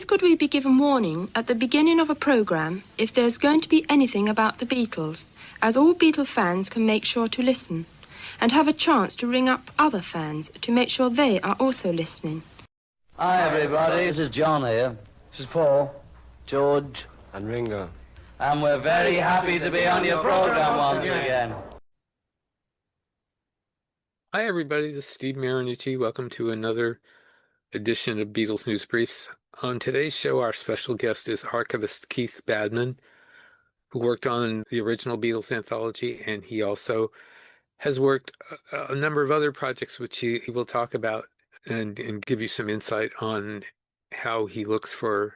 Please could we be given warning at the beginning of a programme if there's going to be anything about the Beatles, as all Beatle fans can make sure to listen, and have a chance to ring up other fans to make sure they are also listening. Hi everybody, this is John here. This is Paul, George, and Ringo. And we're very happy to be on your program once again. Hi everybody, this is Steve Marinucci. Welcome to another edition of Beatles News Briefs. On today's show, our special guest is archivist Keith Badman, who worked on the original Beatles Anthology, and he also has worked a number of other projects which he will talk about and give you some insight on how he looks for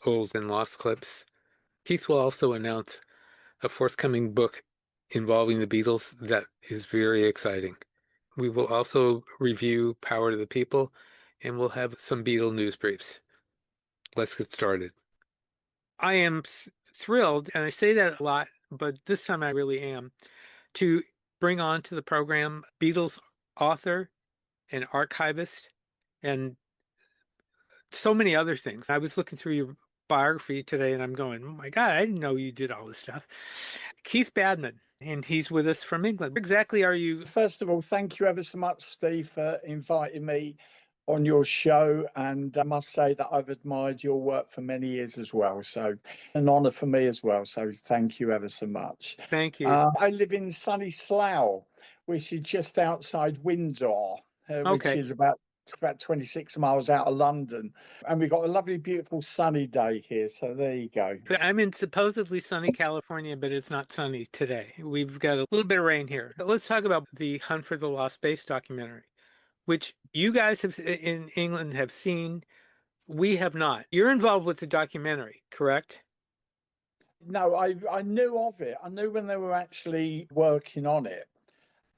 old and lost clips. Keith will also announce a forthcoming book involving the Beatles that is very exciting. We will also review Power to the People, and we'll have some Beatle news briefs. Let's get started. I am thrilled, and I say that a lot, but this time I really am, to bring on to the program Beatles author and archivist and so many other things. I was looking through your biography today and I'm going, oh my God, I didn't know you did all this stuff. Keith Badman, and he's with us from England. Where exactly are you? First of all, thank you ever so much, Steve, for inviting me on your show. And I must say that I've admired your work for many years as well. So an honour for me as well. So thank you ever so much. Thank you. I live in sunny Slough, which is just outside Windsor, which is about 26 miles out of London, and we've got a lovely, beautiful, sunny day here. So there you go. I'm in supposedly sunny California, but it's not sunny today. We've got a little bit of rain here. But let's talk about the Hunt for the Lost Space documentary, which you guys have in England have seen. We have not. You're involved with the documentary, correct? No, I knew of it. I knew when they were actually working on it,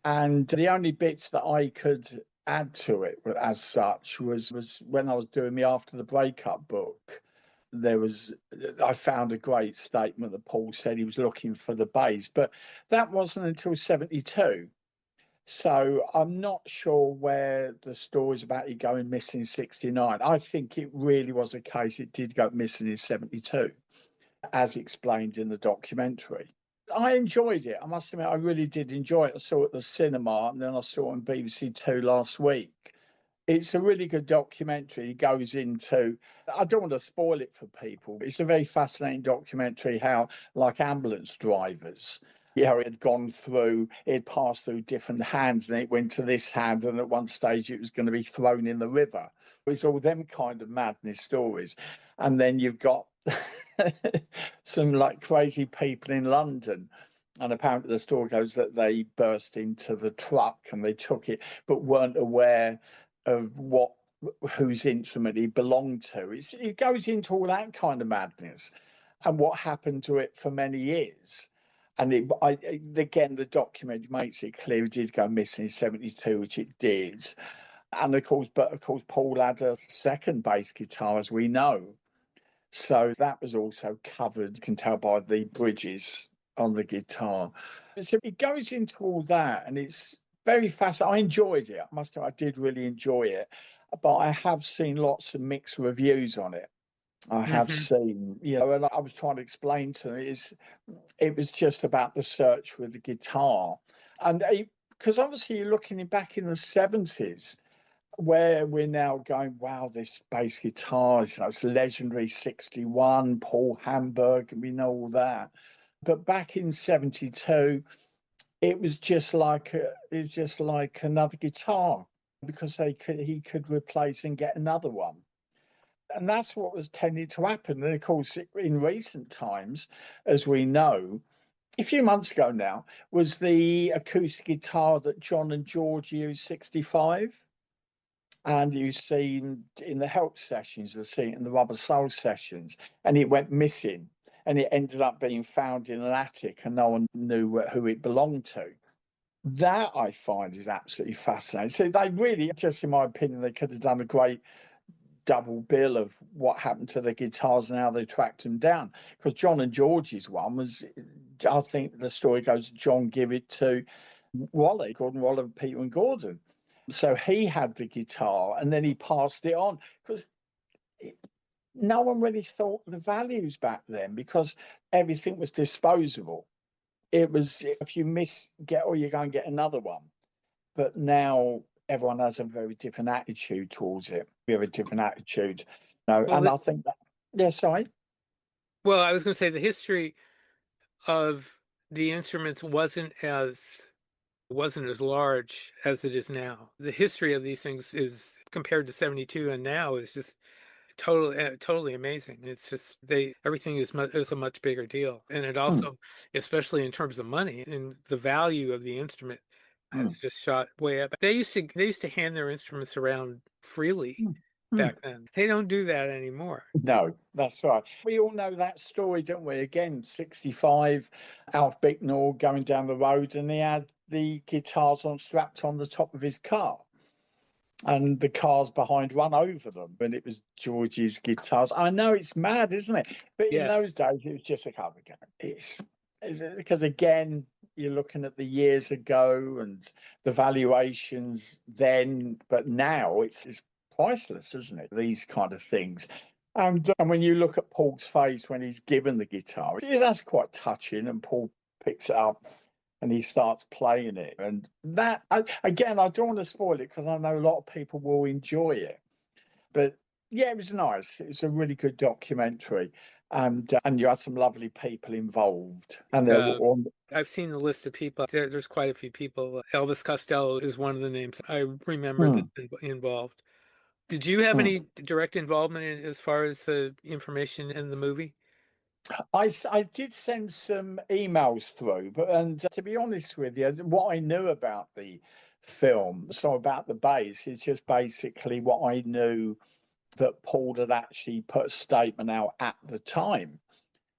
and the only bits that I could add to it as such was when I was doing the After the Breakup book. I found a great statement that Paul said he was looking for the bass, but that wasn't until 72. So I'm not sure where the stories about it going missing in 69. I think it really was a case it did go missing in 72, as explained in the documentary. I enjoyed it. I must admit, I really did enjoy it. I saw it at the cinema, and then I saw it on BBC Two last week. It's a really good documentary. It goes into, I don't want to spoil it for people, but it's a very fascinating documentary how, like ambulance drivers, it had gone through, it passed through different hands, and it went to this hand, and at one stage it was going to be thrown in the river. It's all them kind of madness stories. And then you've got some like crazy people in London, and apparently the story goes that they burst into the truck and they took it but weren't aware of whose instrument it belonged to. It goes into all that kind of madness and what happened to it for many years. And again, the document makes it clear it did go missing in 72, which it did. And of course Paul had a second bass guitar, as we know. So that was also covered, you can tell by the bridges on the guitar. So it goes into all that, and it's very fascinating. I enjoyed it. I must say, I did really enjoy it. But I have seen lots of mixed reviews on it. I have seen, and I was trying to explain to them, it was just about the search for the guitar. And because obviously you're looking back in the 70s, where we're now going, wow, this bass guitar, it's legendary 61, Paul Hamburg, and we know all that. But back in 72, it was just like another guitar, because he could replace and get another one. And that's what was tending to happen. And of course, in recent times, as we know, a few months ago now, was the acoustic guitar that John and George used, 65. And you see in the help sessions, you see it in the Rubber Soul sessions, and it went missing, and it ended up being found in an attic, and no one knew who it belonged to. That I find is absolutely fascinating. So they really, just in my opinion, they could have done a great double bill of what happened to the guitars and how they tracked them down. Because John and George's one was, I think the story goes, John gave it to Gordon Waller, Peter and Gordon. So he had the guitar and then he passed it on, because no one really thought the values back then because everything was disposable. It was if you get or you go and get another one. But now everyone has a very different attitude towards it. We have a different attitude. Well, And I think that, yeah, sorry. well, I was going to say the history of the instruments wasn't as large as it is now. The history of these things is compared to 72 and now is just totally amazing. It's just everything is a much bigger deal. And it Mm, also, especially in terms of money and the value of the instrument mm, has just shot way up. They used to hand their instruments around freely mm, mm. back then. They don't do that anymore. No, that's right. We all know that story, don't we? Again, 65, Alf Bicknell going down the road and he had the guitars strapped on the top of his car. And the cars behind run over them. And it was George's guitars. I know it's mad, isn't it? But in Yes. those days, it was just a cover game. It's because, again, you're looking at the years ago and the valuations then, but now it's priceless, isn't it? These kind of things. And when you look at Paul's face when he's given the guitar, that's quite touching. And Paul picks it up and he starts playing it. And that, again, I don't want to spoil it because I know a lot of people will enjoy it. But yeah, it was nice. It was a really good documentary. And you had some lovely people involved. And they were Uh, on. I've seen the list of people. There's quite a few people. Elvis Costello is one of the names I remember Hmm, that's involved. Did you have hmm. any direct involvement in as far as information in the movie? I did send some emails through, but and to be honest with you, what I knew about the film, so about the bass, is just basically what I knew that Paul had actually put a statement out at the time.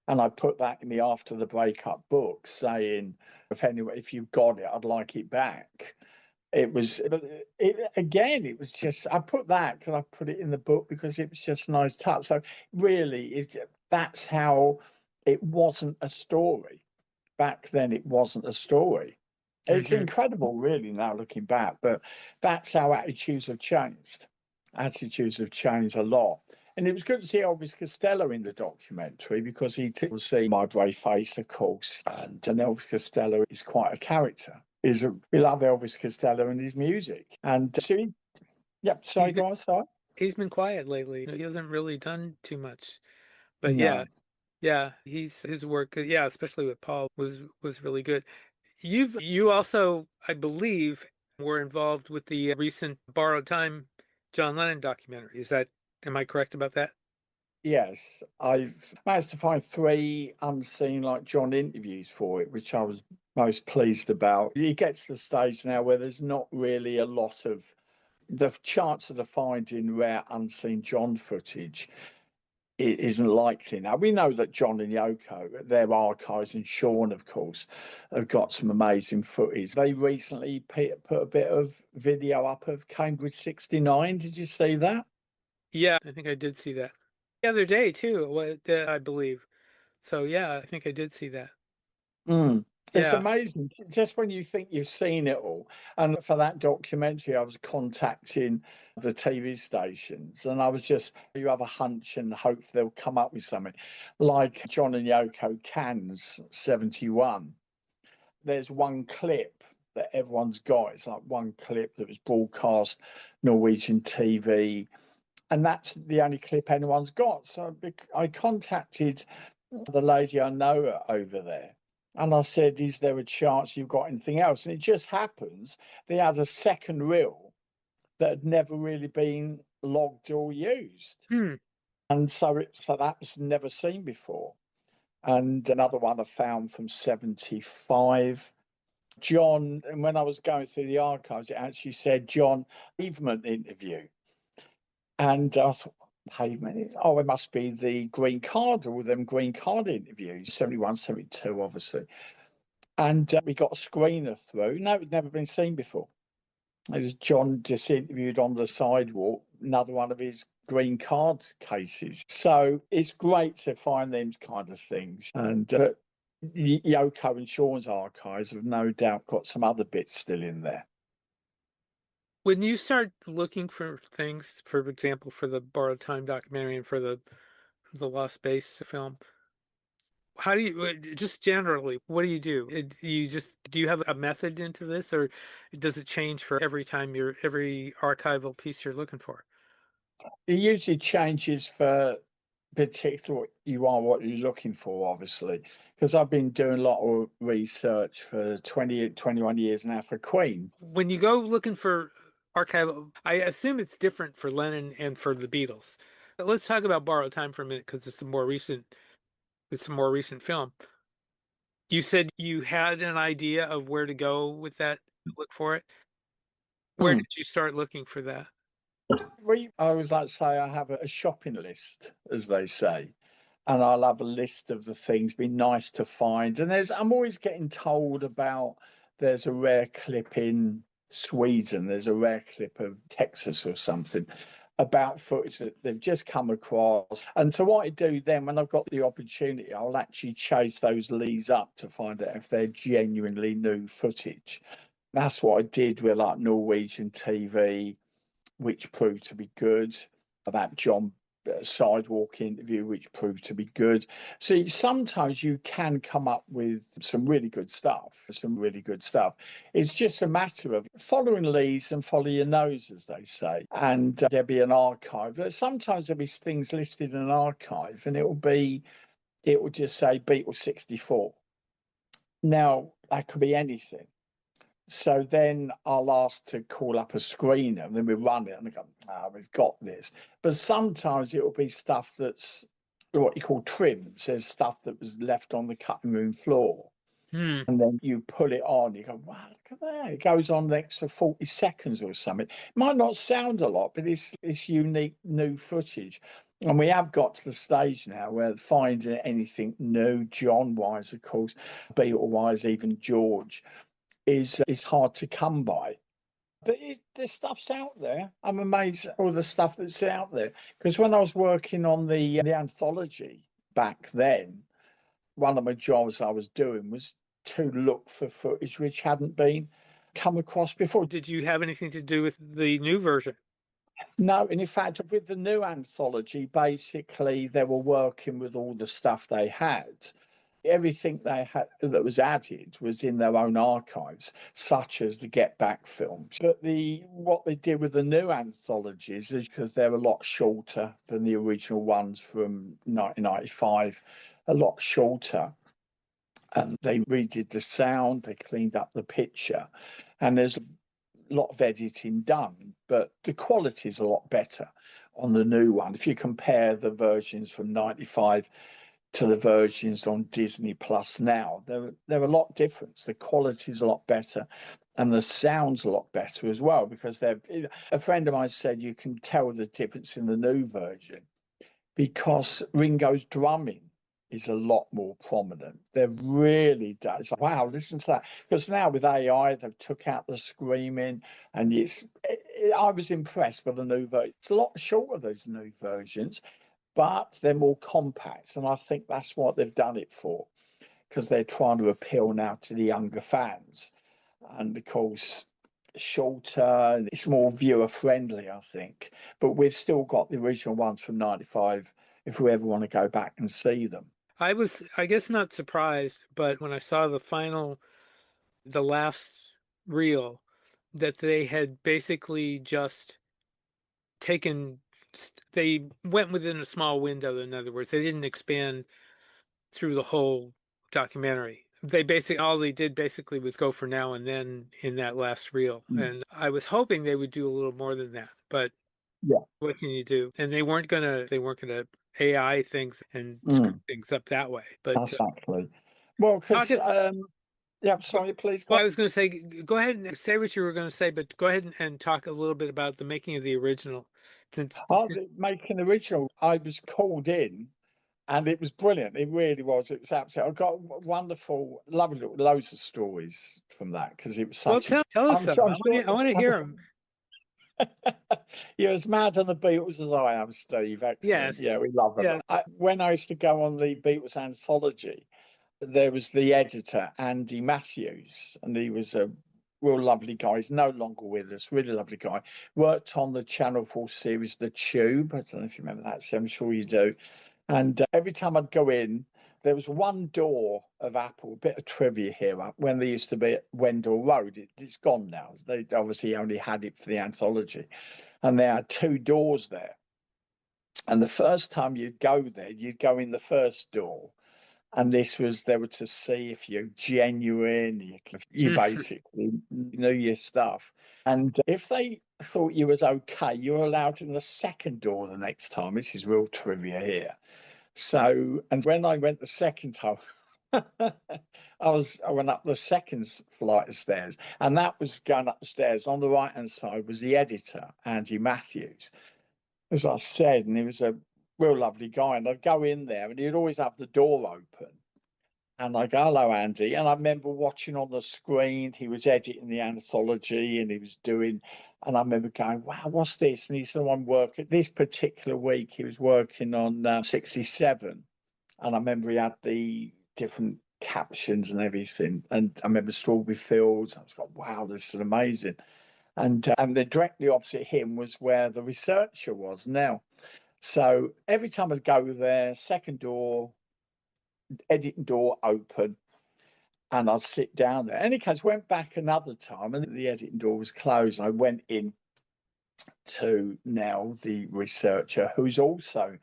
And I put that in the after the breakup book saying, if you've got it, I'd like it back. It was, but again, it was just, I put that because I put it in the book because it was just a nice touch. So really, that's how it wasn't a story. Back then, it wasn't a story. It's Hmm. incredible, really, now looking back, but that's how attitudes have changed. Attitudes have changed a lot. And it was good to see Elvis Costello in the documentary because will see My Brave Face, of course. And Elvis Costello is quite a character. We love Elvis Costello and his music. And so, yep, sorry, He's been go on, sorry. he's been quiet lately. He hasn't really done too much. But yeah, No. yeah, his work, yeah, especially with Paul was really good. You also, I believe, were involved with the recent Borrowed Time John Lennon documentary. Am I correct about that? Yes, I've managed to find 3 unseen like John interviews for it, which I was most pleased about. You get to the stage now where there's not really a lot of the chance of finding rare unseen John footage. It isn't likely now. We know that John and Yoko, their archives, and Sean, of course, have got some amazing footage. They recently put a bit of video up of Cambridge '69. Did you see that? Yeah, I think I did see that the other day too. I believe. So yeah, I think I did see that. Mm. It's Yeah. amazing. Just when you think you've seen it all. And for that documentary, I was contacting the TV stations and I was just, you have a hunch and hope they'll come up with something. Like John and Yoko Cannes 71. There's one clip that everyone's got. It's like one clip that was broadcast Norwegian TV. And that's the only clip anyone's got. So I contacted the lady I know over there. And I said, is there a chance you've got anything else? And it just happens they had a second reel that had never really been logged or used. Hmm. And so that was never seen before. And another one I found from 75. John, and when I was going through the archives, it actually said John Pavement interview. And I thought, Pavement, oh, it must be the green card or them green card interviews, 71, 72, obviously. And we got a screener through. No, it'd never been seen before. It was John just interviewed on the sidewalk, another one of his green card cases. So it's great to find them kind of things. And Yoko and Sean's archives have no doubt got some other bits still in there. When you start looking for things, for example, for the Borrowed Time documentary and for the the Lost Base film. How do you, just generally, what do you do? Do you have a method into this, or does it change for every archival piece you're looking for? It usually changes for particular what you're looking for, obviously, because I've been doing a lot of research for 21 years now for Queen. When you go looking for archival, I assume it's different for Lennon and for the Beatles. But let's talk about Borrowed Time for a minute because it's a more recent film. You said you had an idea of where to go with that, look for it. Where Hmm. did you start looking for that? I always like to say I have a shopping list, as they say, and I'll have a list of the things be nice to find. And I'm always getting told about there's a rare clip in Sweden, there's a rare clip of Texas or something about footage that they've just come across. And so what I do then, when I've got the opportunity, I'll actually chase those leads up to find out if they're genuinely new footage. That's what I did with like Norwegian TV, which proved to be good. That John Sidewalk interview, which proved to be good. See, sometimes you can come up with some really good stuff, It's just a matter of following leads and follow your nose, as they say. And there'll be an archive. Sometimes there'll be things listed in an archive, and it will just say Beatles 64. Now, that could be anything. So then I'll ask to call up a screener, and then we run it and I go, we've got this. But sometimes it will be stuff that's what you call trims. There's stuff that was left on the cutting room floor. And then you pull it on, you go, wow, look at that. It goes on the extra 40 seconds or something. It might not sound a lot, but it's unique new footage. And we have got to the stage now where finding anything new, John wise, of course, Beatle wise, even George, is hard to come by. But the stuff's out there. I'm amazed at all the stuff that's out there. Because when I was working on the anthology back then, one of my jobs I was doing was to look for footage which hadn't been come across before. Did you have anything to do with the new version? No, and in fact, with the new anthology, basically they were working with all the stuff they had. Everything they had that was added was in their own archives, such as the Get Back films. But what they did with the new anthologies is because they're a lot shorter than the original ones from 1995, a lot shorter. And they redid the sound, they cleaned up the picture, and there's a lot of editing done, but the quality is a lot better on the new one. If you compare the versions from 95 to the versions on Disney Plus now, they're a lot different. The quality is a lot better, and the sound's a lot better as well, because a friend of mine said you can tell the difference in the new version because Ringo's drumming is a lot more prominent. They really does. Wow, listen to that. Because now with AI, they've took out the screaming, and I was impressed with the new version. It's a lot shorter, those new versions, but they're more compact. And I think that's what they've done it for, because they're trying to appeal now to the younger fans. And of course, shorter, and it's more viewer friendly, I think. But we've still got the original ones from 95 if we ever want to go back and see them. I was, I guess, not surprised, but when I saw the last reel, that they had basically just taken, they went within a small window. In other words, they didn't expand through the whole documentary. All they did basically was go for now and then in that last reel. And I was hoping they would do a little more than that, but Yeah. what can you do? And they weren't gonna AI things and screw Mm, things up that way. But exactly. Well, because yeah, sorry, please go. well, I was going to say, go ahead and say what you were going to say, but go ahead and talk a little bit about the making of the original. Making original, I was called in, and it was brilliant. It really was. It was absolutely. I got wonderful, lovely, loads of stories from that because it was Well, such a. tell us I'm some. sure. I want to hear them. You're as mad on the Beatles as I am, Steve. Excellent. Yes. Yeah, we love them. Yeah. When I used to go on the Beatles Anthology, there was the editor, Andy Matthews, and he was a real lovely guy. He's no longer with us, really lovely guy. Worked on the Channel 4 series, The Tube. I don't know if you remember that, so I'm sure you do. And every time I'd go in, there was one door of Apple, a bit of trivia here, when they used to be at Wendell Road. It's gone now. They obviously only had it for the anthology. And they had two doors there. And the first time you'd go there, you'd go in the first door. And this was, they were to see if you're genuine, you basically knew your stuff. And if they thought you was okay, you were allowed in the second door the next time. This is real trivia here. So, and when I went the second time, I went up the second flight of stairs, and that was going up the stairs. On the right hand side was the editor, Andy Matthews, as I said, and he was a real lovely guy. And I'd go in there, and he'd always have the door open. And I go, hello, Andy. And I remember watching on the screen, he was editing the anthology and he was doing, and I remember going, wow, what's this? And he's the one working, this particular week, he was working on 67. And I remember he had the different captions and everything. And I remember Strawberry Fields. I was like, wow, this is amazing. And then directly opposite him was where the researcher was now. So every time I'd go there, second door, editing door open, and I'd sit down there. In any case, went back another time and the editing door was closed. I went in to now the researcher, who's also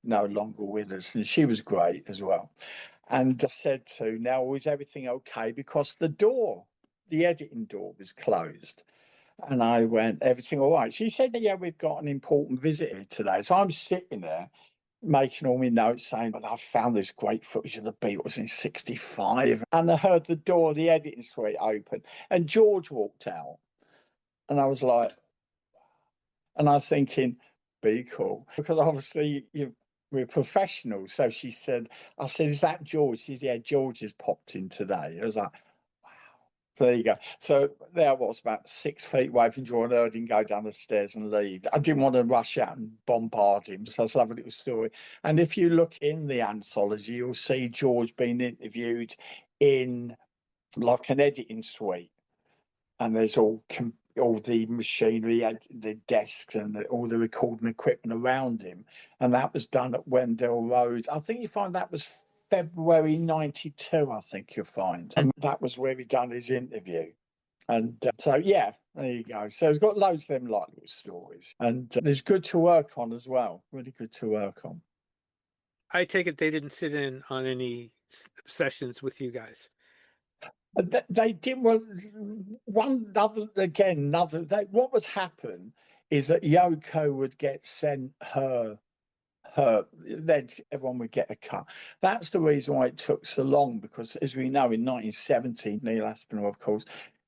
no longer with us, and she was great as well. And I said to now, is everything okay? Because the editing door was closed. And I went, everything all right? She said, yeah, we've got an important visitor today. So I'm sitting there making all my notes saying, I found this great footage of the Beatles in 65. And I heard the door of the editing suite open and George walked out. And I was like, and I was thinking, be cool. Because obviously we're professionals. So she said, I said, is that George? She said, yeah, George has popped in today. I was like, so there you go. So there I was, about 6 feet away from George, and I heard him go down the stairs and leave. I didn't want to rush out and bombard him, so it's a lovely little story. And if you look in the anthology, you'll see George being interviewed in like an editing suite, and there's all the machinery, the desks, and all the recording equipment around him. And that was done at Wendell Road. I think you find that was February 92, I think you'll find. And that was where he done his interview. And so, yeah, there you go. So it's got loads of them like little stories. And it's good to work on as well. Really good to work on. I take it they didn't sit in on any sessions with you guys. They didn't. Well, what would happen is that Yoko would get sent her, then everyone would get a cut. That's the reason why it took so long, because as we know, in 1970, Neil Aspinall, of course,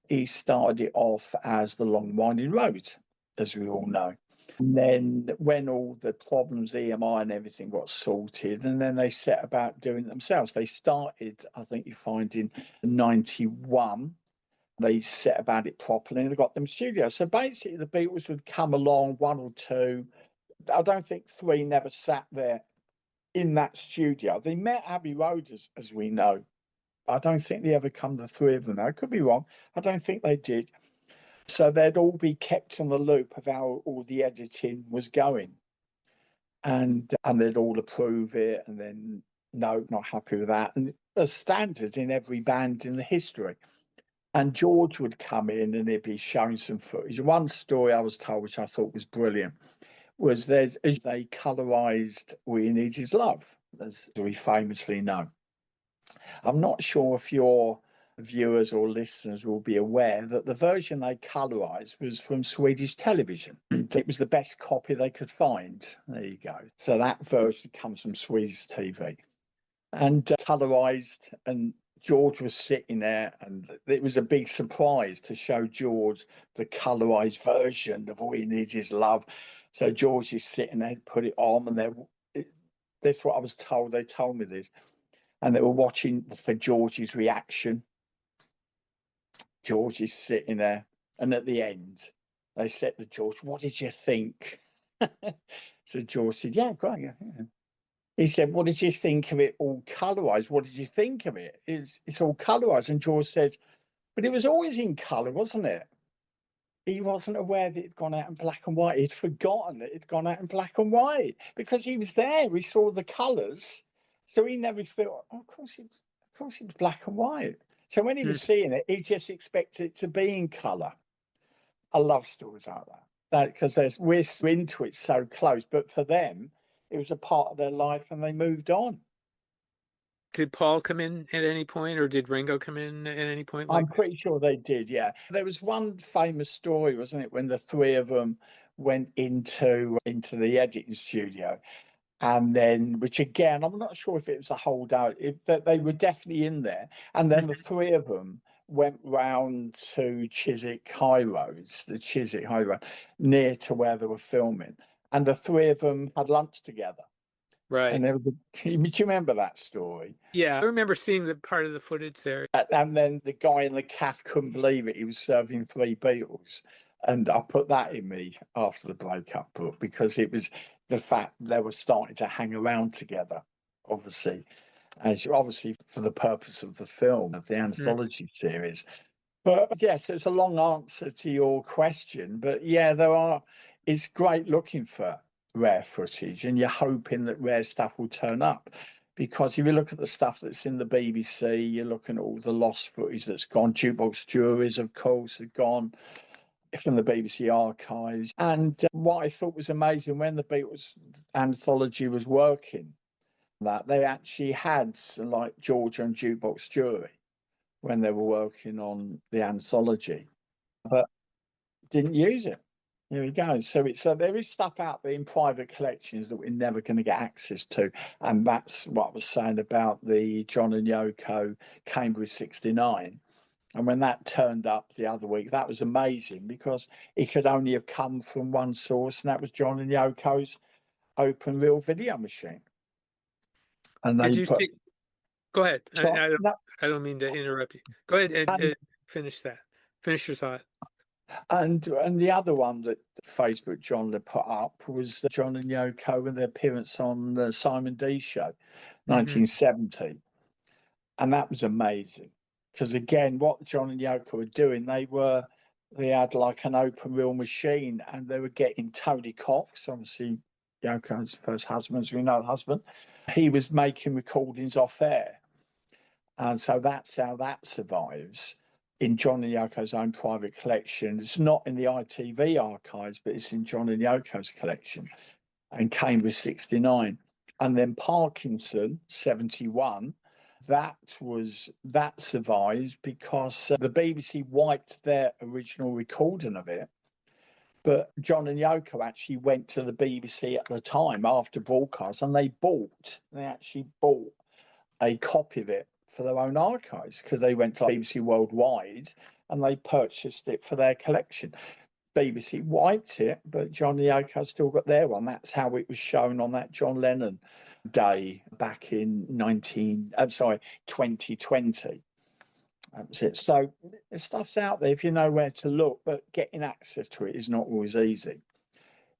he started it off as The Long Winding Road, as we all know. And then when all the problems, EMI and everything got sorted, and then they set about doing it themselves. They started, I think you find, in 91. They set about it properly and they got them studios. So basically the Beatles would come along, one or two. I don't think three never sat there in that studio. They met Abbey Road, as we know. I don't think they ever come, the three of them. I could be wrong. I don't think they did. So they'd all be kept on the loop of how all the editing was going. And they'd all approve it and then, no, not happy with that. And as standard in every band in the history. And George would come in and he'd be showing some footage. One story I was told, which I thought was brilliant, was they colorized We Need His Love, as we famously know. I'm not sure if your viewers or listeners will be aware that the version they colorized was from Swedish television. It was the best copy they could find. There you go. So that version comes from Swedish TV. And colorized, and George was sitting there, and it was a big surprise to show George the colorized version of All You Need Is Love. So George is sitting there, put it on, and that's what I was told. They told me this. And they were watching for George's reaction. George is sitting there, and at the end, they said to George, "What did you think?" So George said, "Yeah, great." Yeah. He said, "What did you think of it all colorized? What did you think of it? It's all colorized." And George says, "But it was always in color, wasn't it?" he wasn't aware that it'd gone out in black and white. He'd forgotten that it'd gone out in black and white because he was there. We saw the colours, so he never thought, oh, of course it was black and white. So when he was seeing it, he just expected it to be in colour. I love stories like that because we're into it so close, but for them, it was a part of their life, and they moved on. Did Paul come in at any point, or did Ringo come in at any point I'm like that? pretty sure they did, yeah. There was one famous story, wasn't it, when the three of them went into the editing studio, and then, which again, I'm not sure if it was a holdout, that they were definitely in there, and then the three of them went round to Chiswick High Roads, the Chiswick High Road, near to where they were filming, and the three of them had lunch together. Right. And there was do you remember that story? Yeah, I remember seeing the part of the footage there. And then the guy in the calf couldn't believe it. He was serving three Beatles. And I put that in me after the breakup book because it was the fact they were starting to hang around together, obviously, obviously for the purpose of the film, of the anthology series. But yes, it's a long answer to your question. But yeah, it's great looking for rare footage, and you're hoping that rare stuff will turn up. Because if you look at the stuff that's in the BBC, you're looking at all the lost footage that's gone. Jukebox juries, of course, have gone from the BBC archives. And what I thought was amazing when the Beatles anthology was working, that they actually had like Georgia and Jukebox Jury when they were working on the anthology, but didn't use it. Here we go. So there is stuff out there in private collections that we're never going to get access to, and that's what I was saying about the John and Yoko Cambridge '69. And when that turned up the other week, that was amazing because it could only have come from one source, and that was John and Yoko's open reel video machine. And Did they you put. see? Go ahead. No, I don't mean to interrupt you. Go ahead and finish that. Finish your thought. and the other one that Facebook John had put up was John and Yoko and their appearance on the Simon D show, 1970. And that was amazing. Because again, what John and Yoko were doing, they had like an open reel machine, and they were getting Tony Cox, obviously Yoko's first husband, as we know, husband. He was making recordings off air. And so that's how that survives in John and Yoko's own private collection. It's not in the ITV archives, but it's in John and Yoko's collection, and Cambridge '69. And then Parkinson '71, that survives because the BBC wiped their original recording of it. But John and Yoko actually went to the BBC at the time after broadcast, and they actually bought a copy of it for their own archives because they went to BBC Worldwide and they purchased it for their collection. BBC wiped it, but John and Yoko still got their one. That's how it was shown on that John Lennon day back in 2020. That was it. So the stuff's out there if you know where to look, but getting access to it is not always easy.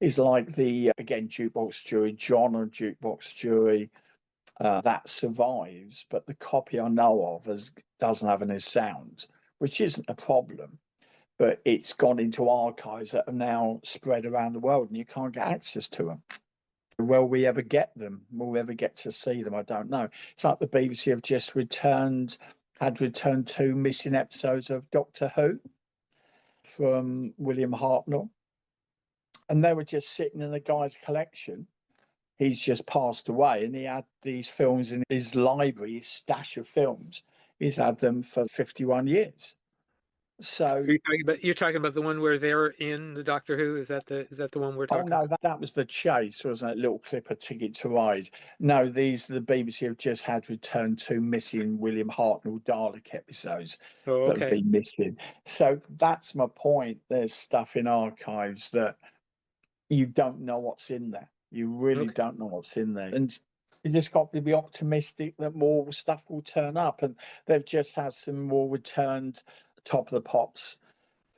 It's like again, Jukebox Jury, John and Jukebox Jury, that survives, but the copy I know of doesn't have any sound, which isn't a problem, but it's gone into archives that are now spread around the world and you can't get access to them. Will we ever get them? Will we ever get to see them? I don't know. It's like the BBC have just had returned 2 missing episodes of Doctor Who from William Hartnell, and they were just sitting in the guy's collection. He's just passed away, and he had these films in his library, his stash of films. He's had them for 51 years. So you're talking about the one where they're in the Doctor Who? Is that the one we're talking about? No, that was The Chase, wasn't it? Little clip of Ticket to Ride. No, the BBC have just had returned 2 missing William Hartnell Dalek episodes that have been missing. So that's my point. There's stuff in archives that you don't know what's in there. You really don't know what's in there. And you just got to be optimistic that more stuff will turn up. And they've just had some more returned Top of the Pops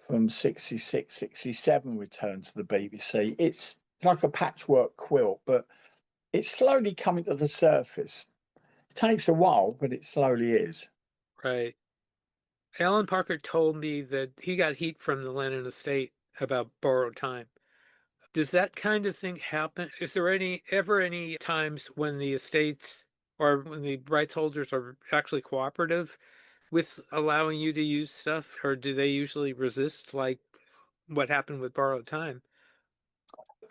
from 66, 67 returned to the BBC. It's like a patchwork quilt, but it's slowly coming to the surface. It takes a while, but it slowly is. Right. Alan Parker told me that he got heat from the Lennon estate about borrowed time. Does that kind of thing happen? Is there ever any times when the estates or when the rights holders are actually cooperative with allowing you to use stuff, or do they usually resist, like what happened with borrowed time?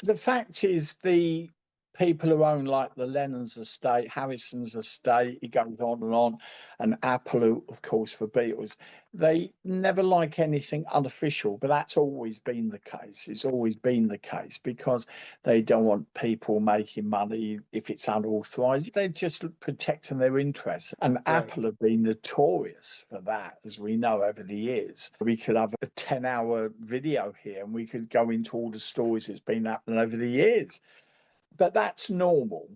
The fact is, the people who own like the Lennon's estate, Harrison's estate, it goes on, and Apple, who, of course, for Beatles, they never like anything unofficial, but that's always been the case. It's always been the case because they don't want people making money if it's unauthorized. They're just protecting their interests. And Right. Apple have been notorious for that, as we know over the years. We could have a 10-hour video here and we could go into all the stories that's been happening over the years. But that's normal.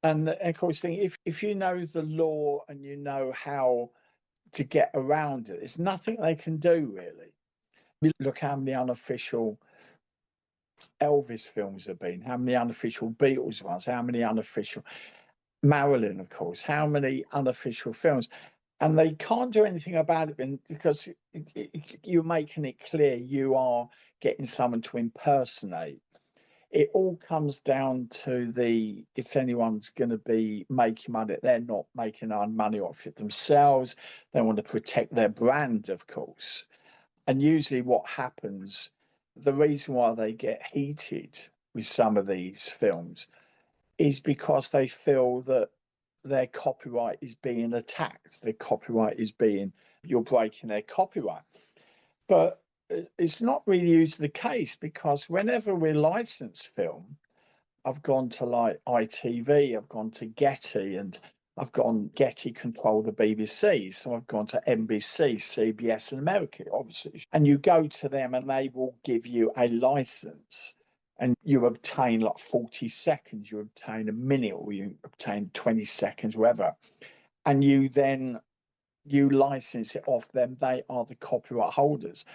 And of course, if you know the law and you know how to get around it, there's nothing they can do really. Look how many unofficial Elvis films have been, how many unofficial Beatles ones, how many unofficial Marilyn, of course, how many unofficial films. And they can't do anything about it because you're making it clear you are getting someone to impersonate. It all comes down to if anyone's going to be making money, they're not making money off it themselves. They want to protect their brand, of course. And usually what happens, the reason why they get heated with some of these films is because they feel that their copyright is being attacked. Their copyright is you're breaking their copyright. But it's not really usually the case because whenever we license film, I've gone to like ITV, I've gone to Getty, and Getty control the BBC. So I've gone to NBC, CBS, and America, obviously. And you go to them and they will give you a license and you obtain like 40 seconds, you obtain a minute, or you obtain 20 seconds, whatever. And you license it off them. They are the copyright holders.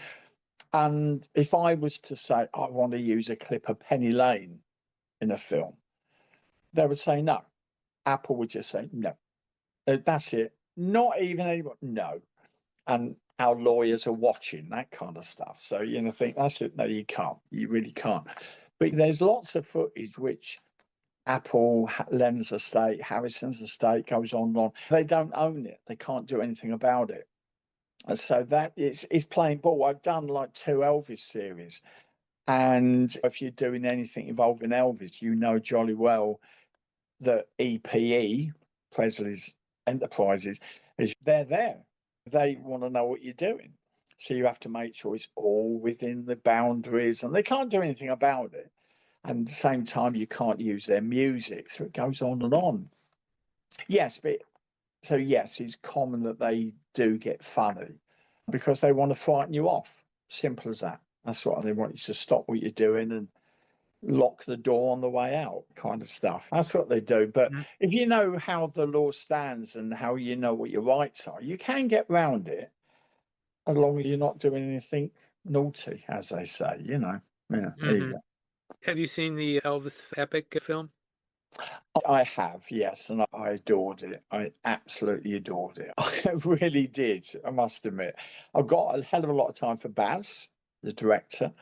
And if I was to say, I want to use a clip of Penny Lane in a film, they would say no. Apple would just say no. That's it. Not even anyone. No. And our lawyers are watching that kind of stuff. So, think that's it. No, you can't. You really can't. But there's lots of footage which Apple, Lennon's estate, Harrison's estate goes on and on. They don't own it. They can't do anything about it. And so that is playing ball. I've done like 2 Elvis series. And if you're doing anything involving Elvis, you know jolly well that EPE, Presley's Enterprises, they're there. They want to know what you're doing. So you have to make sure it's all within the boundaries, and they can't do anything about it. And at the same time, you can't use their music. So it goes on and on. Yes, yes, it's common that they do get funny because they want to frighten you off. Simple as that. That's what they want you to stop what you're doing and lock the door on the way out, kind of stuff. That's what they do. But if you know how the law stands and how you know what your rights are, you can get round it as long as you're not doing anything naughty, as they say, Yeah, there you go. Have you seen the Elvis epic film? I have, yes, and I adored it. I absolutely adored it. I really did, I must admit. I've got a hell of a lot of time for Baz, the director,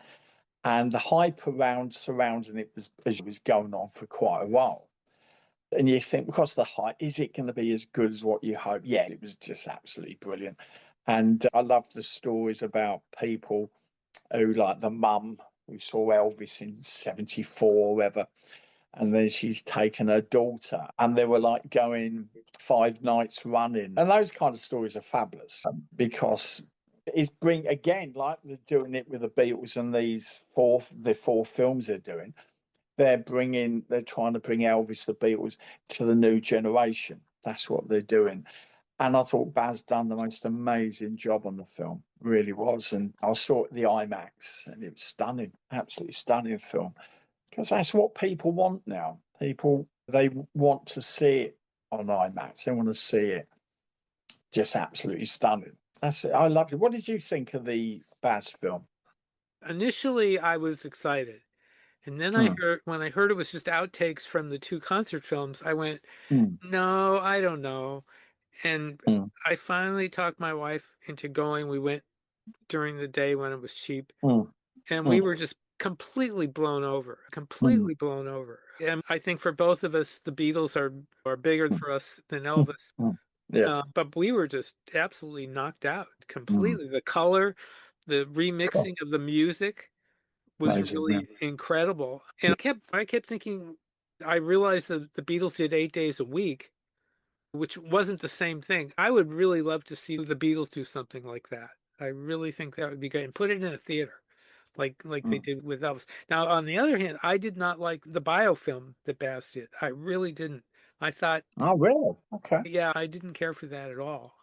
and the hype surrounding it was going on for quite a while. And you think, because the hype, is it going to be as good as what you hope? Yeah, it was just absolutely brilliant. And I love the stories about people who, like the mum who saw Elvis in 74 or whatever, and then she's taken her daughter and they were like going 5 nights running, and those kind of stories are fabulous because it's again, like they're doing it with the Beatles and the 4 films they're doing, they're trying to bring Elvis, the Beatles, to the new generation. That's what they're doing. And I thought Baz done the most amazing job on the film, really was. And I saw it at the IMAX and it was stunning, absolutely stunning film. Because that's what people want now. They want to see it on IMAX. They want to see it just absolutely stunning. That's it. I loved it. What did you think of the Baz film? Initially, I was excited. And then when I heard it was just outtakes from the 2 concert films, I went, no, I don't know. And I finally talked my wife into going. We went during the day when it was cheap. And we Mm, were just completely blown over, mm, completely blown over. And I think for both of us, the Beatles are bigger mm, for us than mm, Elvis. mm. Yeah. But we were just absolutely knocked out Mm. completely. The color, the Cool. remixing of the music was Amazing. Yeah. really incredible. And I kept thinking, I realized that the Beatles did 8 days a week, which wasn't the same thing. I would really love to see the Beatles do something like that. I really think that would be great and put it in a theater like they Mm. did with Elvis. Now, on the other hand, I did not like the biofilm that Baz did. I really didn't. I thought, Oh, really? Okay. yeah, I didn't care for that at all.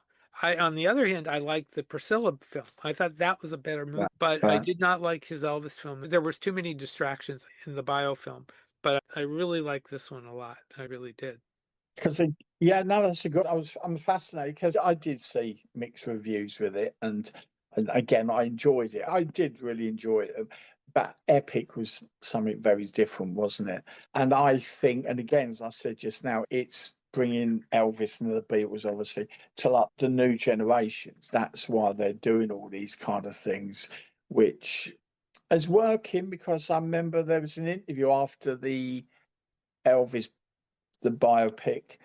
On the other hand, I liked the Priscilla film. I thought that was a better movie, Yeah. but I Right. did not like his Elvis film. There was too many distractions in the biofilm, but I really liked this one a lot. I really did. Because yeah, no, that's a good. I'm fascinated because I did see mixed reviews with it, and again, I enjoyed it. I did really enjoy it. But Epic was something very different, wasn't it? And I think, and again, as I said just now, it's bringing Elvis and the Beatles obviously to like the new generations. That's why they're doing all these kind of things, which is working. Because I remember there was an interview after Elvis the biopic,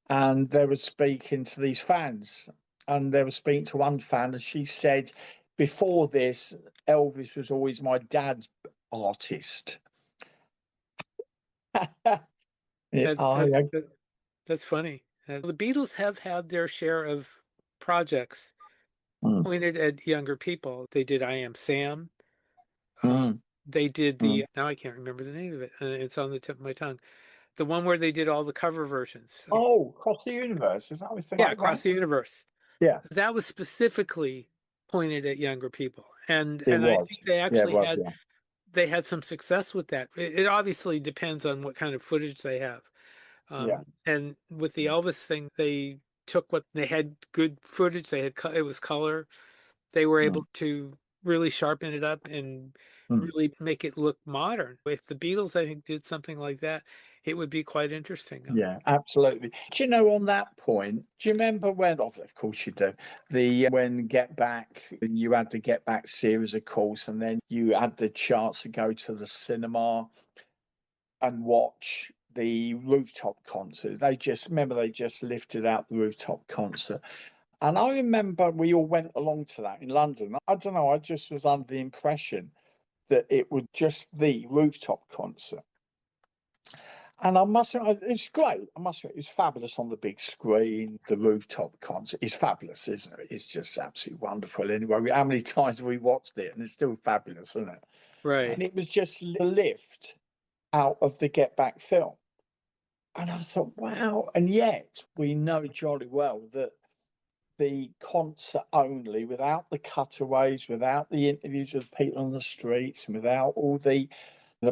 and they were speaking to these fans, and they were speaking to one fan, and she said, "Before this, Elvis was always my dad's artist." Yeah, That's that's that's funny. The Beatles have had their share of projects mm, pointed at younger people. They did I Am Sam. Uh, mm, they did mm. now I can't remember the name of it. It's on the tip of my tongue. The one where they did all the cover versions. Oh, Across the Universe, is that what we think Yeah, like that? Across the Universe. Yeah, That was specifically pointed at younger people, and it I was. think they Yeah, it actually was. had Yeah, they had some success with that. It obviously depends on what kind of footage they have. yeah, And with the Elvis thing, they took what they had good footage. They had it was color. They were able mm, to really sharpen it up and mm. really make it look modern. If the Beatles, I think, did something like that, it would be quite interesting. Yeah, absolutely. Do you know on that point, do you remember when, oh, of course you do, the when Get Back, you had the Get Back series, of course, and then you had the chance to go to the cinema and watch the rooftop concert. They just lifted out the rooftop concert. And I remember we all went along to that in London. I don't know, I just was under the impression that it was just the rooftop concert. And I must say, it's great. I must say, it's fabulous on the big screen. The rooftop concert is fabulous, isn't it? It's just absolutely wonderful. Anyway, how many times have we watched it? And it's still fabulous, isn't it? Right. And it was just a lift out of the Get Back film. And I thought, wow. And yet we know jolly well that the concert only, without the cutaways, without the interviews with people on the streets, without all the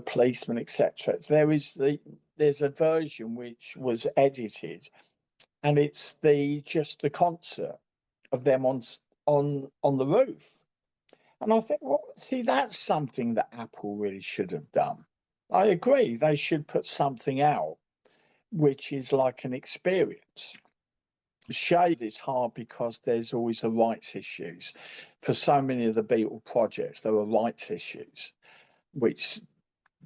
policemen, etc. There's a version which was edited, and it's just the concert of them on the roof. And I think, well, see, that's something that Apple really should have done. I agree, they should put something out which is like an experience. Shade is hard because there's always the rights issues. For so many of the Beatle projects, there are rights issues, which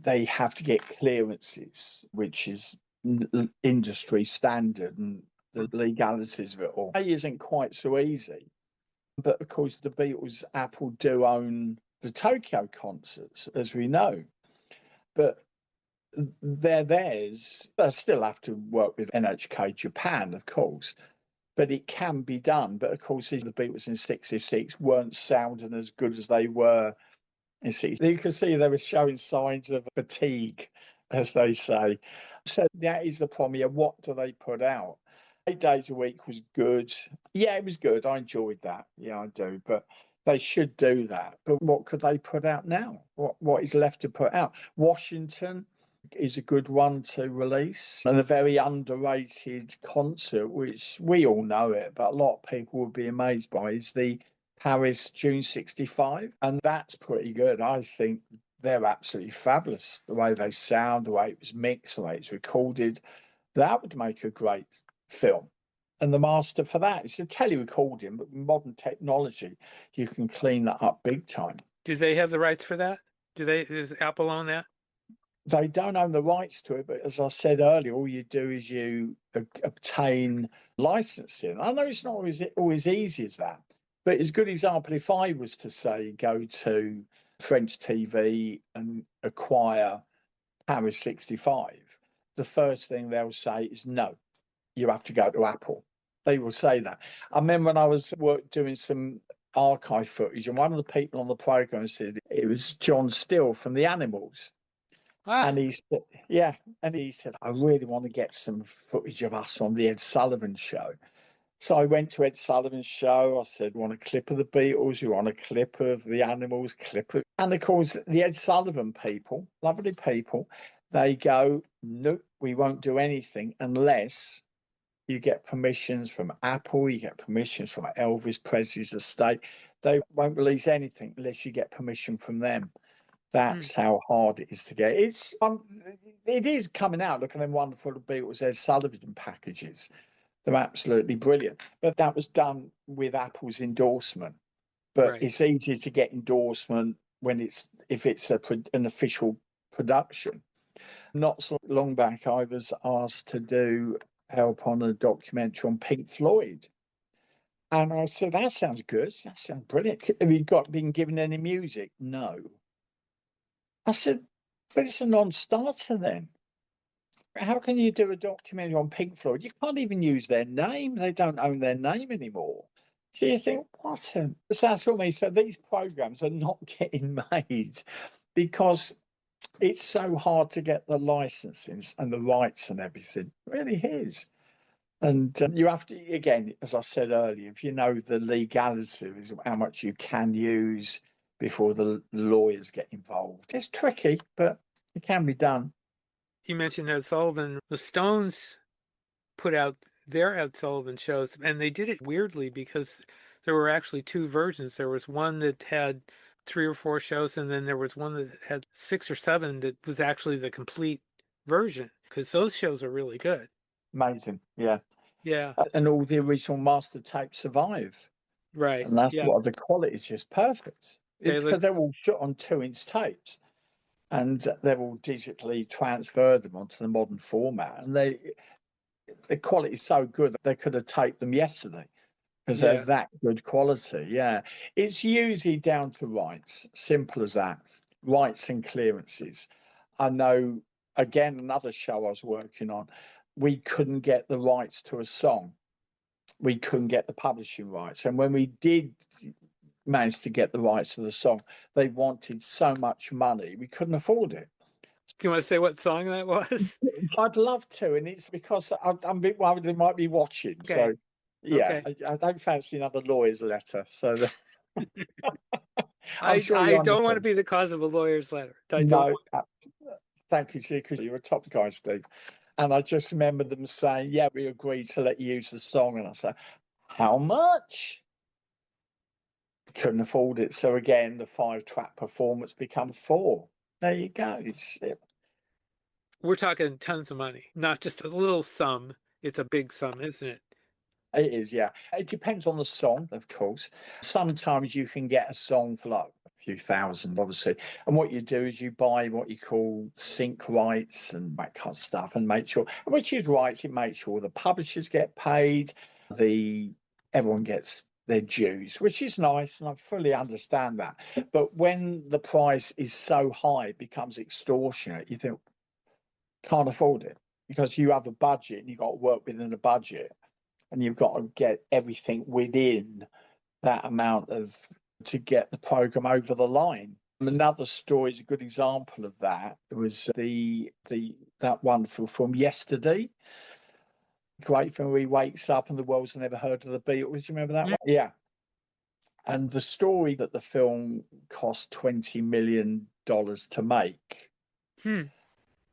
they have to get clearances, which is industry standard, and the legalities of it all. It isn't quite so easy. But of course, the Beatles, Apple do own the Tokyo concerts, as we know. But they're theirs. They still have to work with NHK Japan, of course, but it can be done. But of course, the Beatles in '66 weren't sounding as good as they were in '60. You can see they were showing signs of fatigue, as they say. So that is the problem here. What do they put out? 8 days a week was good. Yeah, it was good. I enjoyed that. Yeah, I do. But they should do that. But what could they put out now? What is left to put out? Washington is a good one to release, and a very underrated concert, which we all know it, but a lot of people would be amazed by, is the Paris June '65. And that's pretty good. I think they're absolutely fabulous. The way they sound, the way it was mixed, the way it's recorded, that would make a great film. And the master for that is a tele-recording, but with modern technology, you can clean that up big time. Do they have the rights for that? Does Apple own that? They don't own the rights to it, but as I said earlier, all you do is you obtain licensing. I know it's not always easy as that, but it's a good example. If I was to say go to French TV and acquire Paris 65, the first thing they'll say is no, you have to go to Apple. They will say that. I remember when I was doing some archive footage, and one of the people on the program said it was John Still from the Animals. Ah, And he said, yeah. And he said, I really want to get some footage of us on the Ed Sullivan show. So I went to Ed Sullivan's show. I said, want a clip of the Beatles? You want a clip of the Animals? And of course, the Ed Sullivan people, lovely people, they go, nope, we won't do anything unless you get permissions from Apple, you get permissions from Elvis Presley's estate. They won't release anything unless you get permission from them. That's how hard it is to get. It is coming out. Look at them wonderful Beatles Ed Sullivan packages. They're absolutely brilliant. But that was done with Apple's endorsement. But right. it's easier to get endorsement if it's an official production. Not so long back, I was asked to do help on a documentary on Pink Floyd. And I said, that sounds good. That sounds brilliant. Have you been given any music? No. I said, but it's a non-starter then. How can you do a documentary on Pink Floyd? You can't even use their name. They don't own their name anymore. So you think, what? So that's what I mean. So these programs are not getting made because it's so hard to get the licenses and the rights and everything. It really is. And you have to, again, as I said earlier, if you know the legalities of how much you can use before the lawyers get involved. It's tricky, but it can be done. You mentioned Ed Sullivan. The Stones put out their Ed Sullivan shows, and they did it weirdly because there were actually two versions. There was one that had 3 or 4 shows, and then there was one that had 6 or 7 that was actually the complete version, because those shows are really good. Amazing, yeah. Yeah, And all the original master tapes survive. right. And that's Yeah, what the quality is just perfect. they It's look. because they're all shot on 2-inch tapes and they've all digitally transferred them onto the modern format. And the quality is so good that they could have taped them yesterday because they're Yeah, that good quality. Yeah. It's usually down to rights, simple as that. Rights and clearances. I know, again, another show I was working on, we couldn't get the rights to a song. We couldn't get the publishing rights. And when we did manage to get the rights to the song, they wanted so much money, we couldn't afford it. do you want to say what song that was? I'd love to, and it's because I'm a bit worried they might be watching. Okay, So, yeah, okay. I don't fancy another lawyer's letter. So, I'm I sure you I don't want to understand. be the cause of a lawyer's letter. I don't No, want. thank you, Steve, because you're a top guy, Steve. And I just remember them saying, yeah, we agreed to let you use the song. And I said, how much? Couldn't afford it. So again, the 5-track performance become 4. There you go. We're talking tons of money, not just a little sum. It's a big sum, isn't it? It is, yeah. It depends on the song, of course. Sometimes you can get a song for like a few thousand, obviously. And what you do is you buy what you call sync rights and that kind of stuff, and make sure, which is rights, it makes sure the publishers get paid, everyone gets their dues, which is nice, and I fully understand that. But when the price is so high, it becomes extortionate. You think, can't afford it because you have a budget and you've got to work within a budget and you've got to get everything within that amount of to get the program over the line. Another story is a good example of that. It was that wonderful film Yesterday. Great film where he wakes up and the world's never heard of the Beatles. Do you remember that one? Yeah. And the story that the film cost $20 million to make, Hmm.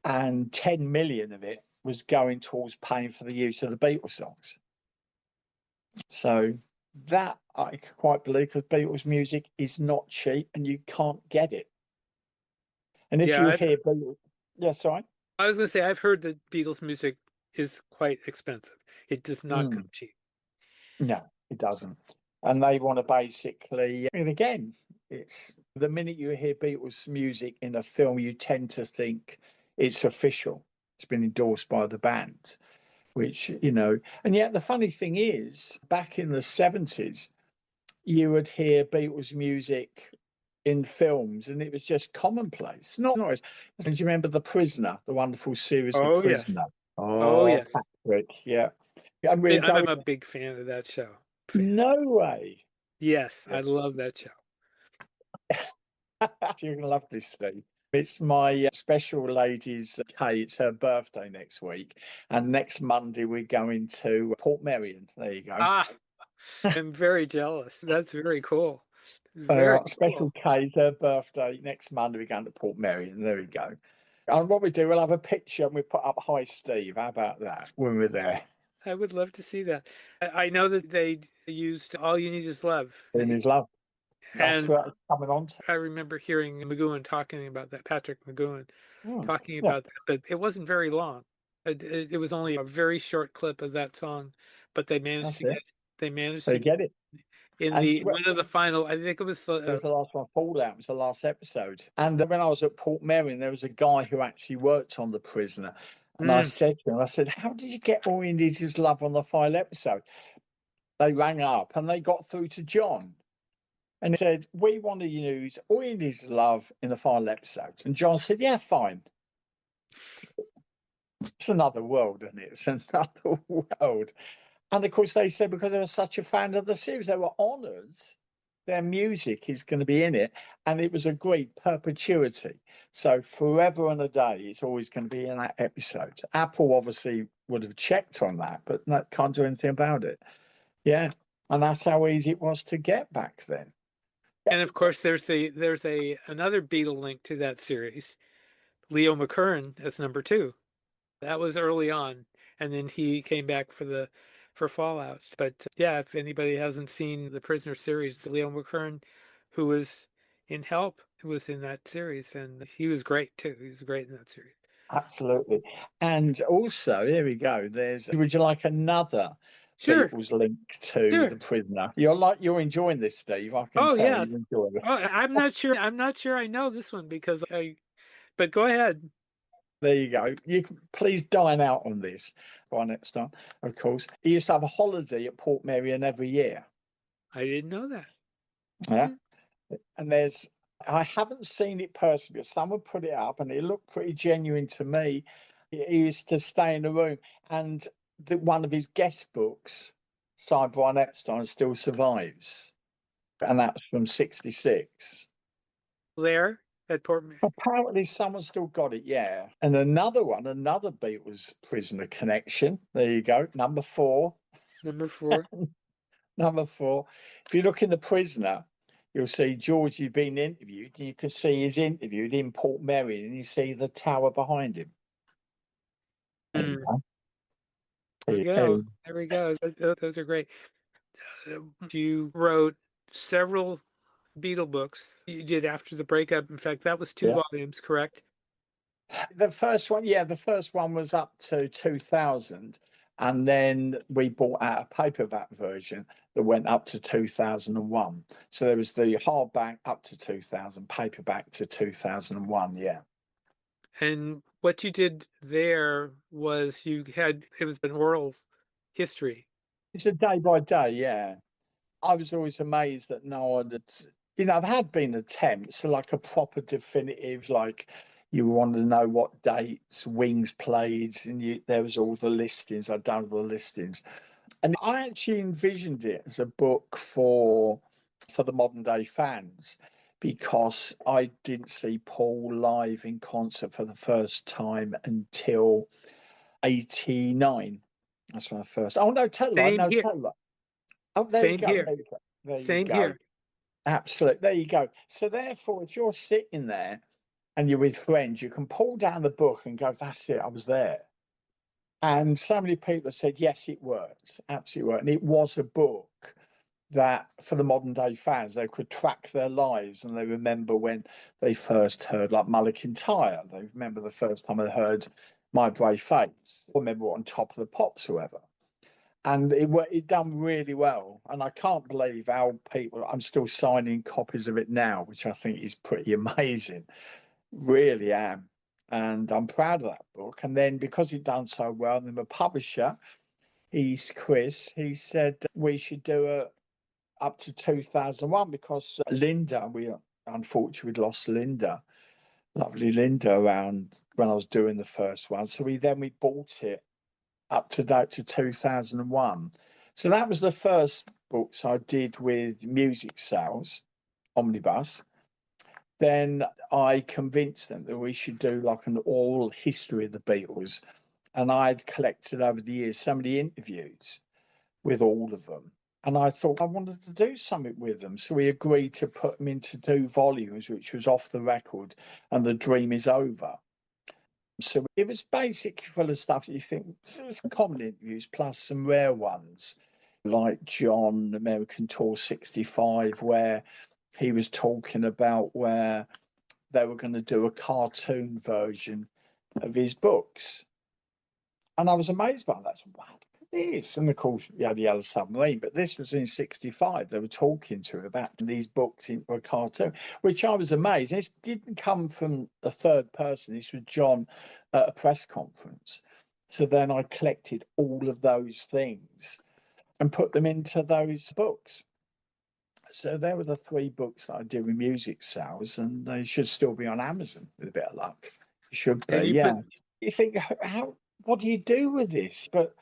and 10 million of it was going towards paying for the use of the Beatles songs. So that I can quite believe, because Beatles music is not cheap and you can't get it. And if Yeah, you hear Beatles, yeah, sorry. I was going to say I've heard that Beatles music is quite expensive. It does not come cheap. No, it doesn't. And they want to basically, and again, It's the minute you hear Beatles music in a film, you tend to think it's official. It's been endorsed by the band, which, and yet the funny thing is, back in the 70s, you would hear Beatles music in films and it was just commonplace. Not always. Do you remember The Prisoner, the wonderful series The Oh, yes. Prisoner? Oh, Oh, yes. Patrick, yeah. And we're I'm going, a big fan of that show. Fan. no way. Yes, Yeah. I love that show. You're going to love this, Steve. It's my special lady's Kate. It's her birthday next week. And next Monday, we're going to Port Merion. There you go. Ah, I'm very jealous. That's very cool. Very Special cool. Kate, her birthday next Monday, we're going to Port Merion. There we go. And what we do, we'll have a picture and we put up Hi Steve. How about that when we're there? I would love to see that. I know that they used All You Need Is Love. In his love. That's And what it's coming on to. I remember hearing McGowan talking about that, Patrick McGowan talking Yeah, about that, but it wasn't very long. It was only a very short clip of that song, but they managed that's to get it. it. They managed So to you get it. in And the one of the final. I think it was it was the last one, Fallout. It was the last episode. And when I was at Port Merion, there was a guy who actually worked on The Prisoner. And I said to him, I said, how did you get All You Need Is Love on the final episode? They rang up and they got through to John. And he said, we want to use All You Need Is Love in the final episode. And John said, yeah, fine. It's another world, isn't it? It's another world. And of course, they said because they were such a fan of the series, they were honoured. Their music is going to be in it. And it was agreed perpetuity. So forever and a day, it's always going to be in that episode. Apple obviously would have checked on that, but can't do anything about it. Yeah. And that's how easy it was to get back then. and of course there's another Beatle link to that series, Leo McCurran as number 2. That was early on, and then he came back for Fallout. But yeah, if anybody hasn't seen the Prisoner series, Leo McCurran, who was in Help, was in that series, and he was great too. He was great in that series. Absolutely. And also, here we go. Would you like another Sure, Beatles link to The sure. Prisoner? You're enjoying this, Steve. I can Oh tell yeah. you enjoy it. Oh, I'm not sure. I'm not sure I know this one because but go ahead. There you go. You can please dine out on this by next time, of course. He used to have a holiday at Port Merion every year. I didn't know that. Yeah. And I haven't seen it personally, but someone put it up and it looked pretty genuine to me. He used to stay in the room, and one of his guest books, signed Brian Epstein, still survives. And that's from 66. There at Port. Apparently, someone's still got it, yeah. And another Beatles Prisoner connection. There you go, number 4. Number 4. Number 4. If you look in The Prisoner, you'll see Georgie being interviewed, and you can see he's interviewed in Port Merion, and you see the tower behind him. There you go. There we go. There we go. Those are great. You wrote several Beatle books. You did after the breakup. In fact, that was 2 volumes, correct? The first one was up to 2000. And then we bought out a paperback version that went up to 2001. So there was the hardback up to 2000, paperback to 2001, yeah. And what you did there was it was an oral history. It's a day by day, yeah. I was always amazed that no one had, there had been attempts, like a proper definitive, like you wanted to know what dates Wings played, and there was all the listings. I'd done the listings. And I actually envisioned it as a book for the modern day fans, because I didn't see Paul live in concert for the first time until 89. That's when I first. Oh no, tell lie, Same no here. tell lie. Oh, there you Same go. here. There you go. There Same you go. here. Absolutely. There you go. So therefore, if you're sitting there and you're with friends, you can pull down the book and go, "That's it. I was there." And so many people have said, "Yes, it worked. Absolutely worked." And it was a book that, for the modern day fans, they could track their lives, and they remember when they first heard, like Muller Kintyre. They remember the first time they heard My Brave Face, or remember what On Top of the Pops, whoever. And it done really well. And I can't believe how I'm still signing copies of it now, which I think is pretty amazing. Really am. And I'm proud of that book. And then because it done so well, then the publisher, he's Chris, he said we should do it up to 2001 because Linda, we unfortunately lost Linda, lovely Linda, around when I was doing the first one. So we bought it up to date to 2001. So that was the first books I did with music sales, omnibus. Then I convinced them that we should do like an oral history of the Beatles. And I'd collected over the years so many interviews with all of them. And I thought I wanted to do something with them. So we agreed to put them into 2 volumes, which was Off the Record and The Dream Is Over. So it was basically full of stuff that you think it was common interviews plus some rare ones, like John American Tour 65, where he was talking about where they were going to do a cartoon version of his books. And I was amazed by that. So, wow, look at this. And of course, you had the Yellow Submarine, but this was in 65. They were talking to him about these books into a cartoon, which I was amazed. This didn't come from a third person. This was John at a press conference. So then I collected all of those things and put them into those books. So there were the 3 books that I did with music sales, and they should still be on Amazon with a bit of luck. Should be, yeah. You think, what do you do with this? But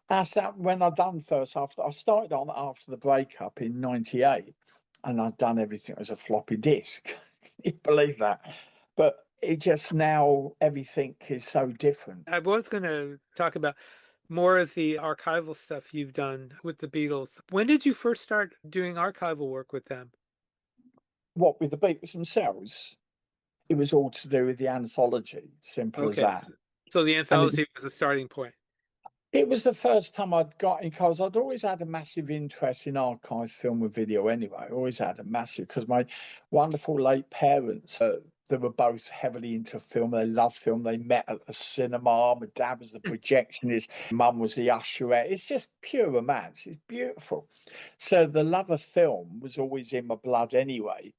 that's when I done first. After I started on after the breakup in '98, and I'd done everything as a floppy disk. Can you believe that? But it just now everything is so different. I was going to talk about more of the archival stuff you've done with the Beatles. When did you first start doing archival work with them? What with the Beatles themselves? It was all to do with the anthology. Simple as that. So the anthology was a starting point. It was the first time I'd got in because I'd always had a massive interest in archive film and video anyway. I always had a massive, because my wonderful late parents, they were both heavily into film. They loved film. They met at the cinema. My dad was the projectionist. Mum was the usherette. It's just pure romance. It's beautiful. So the love of film was always in my blood anyway.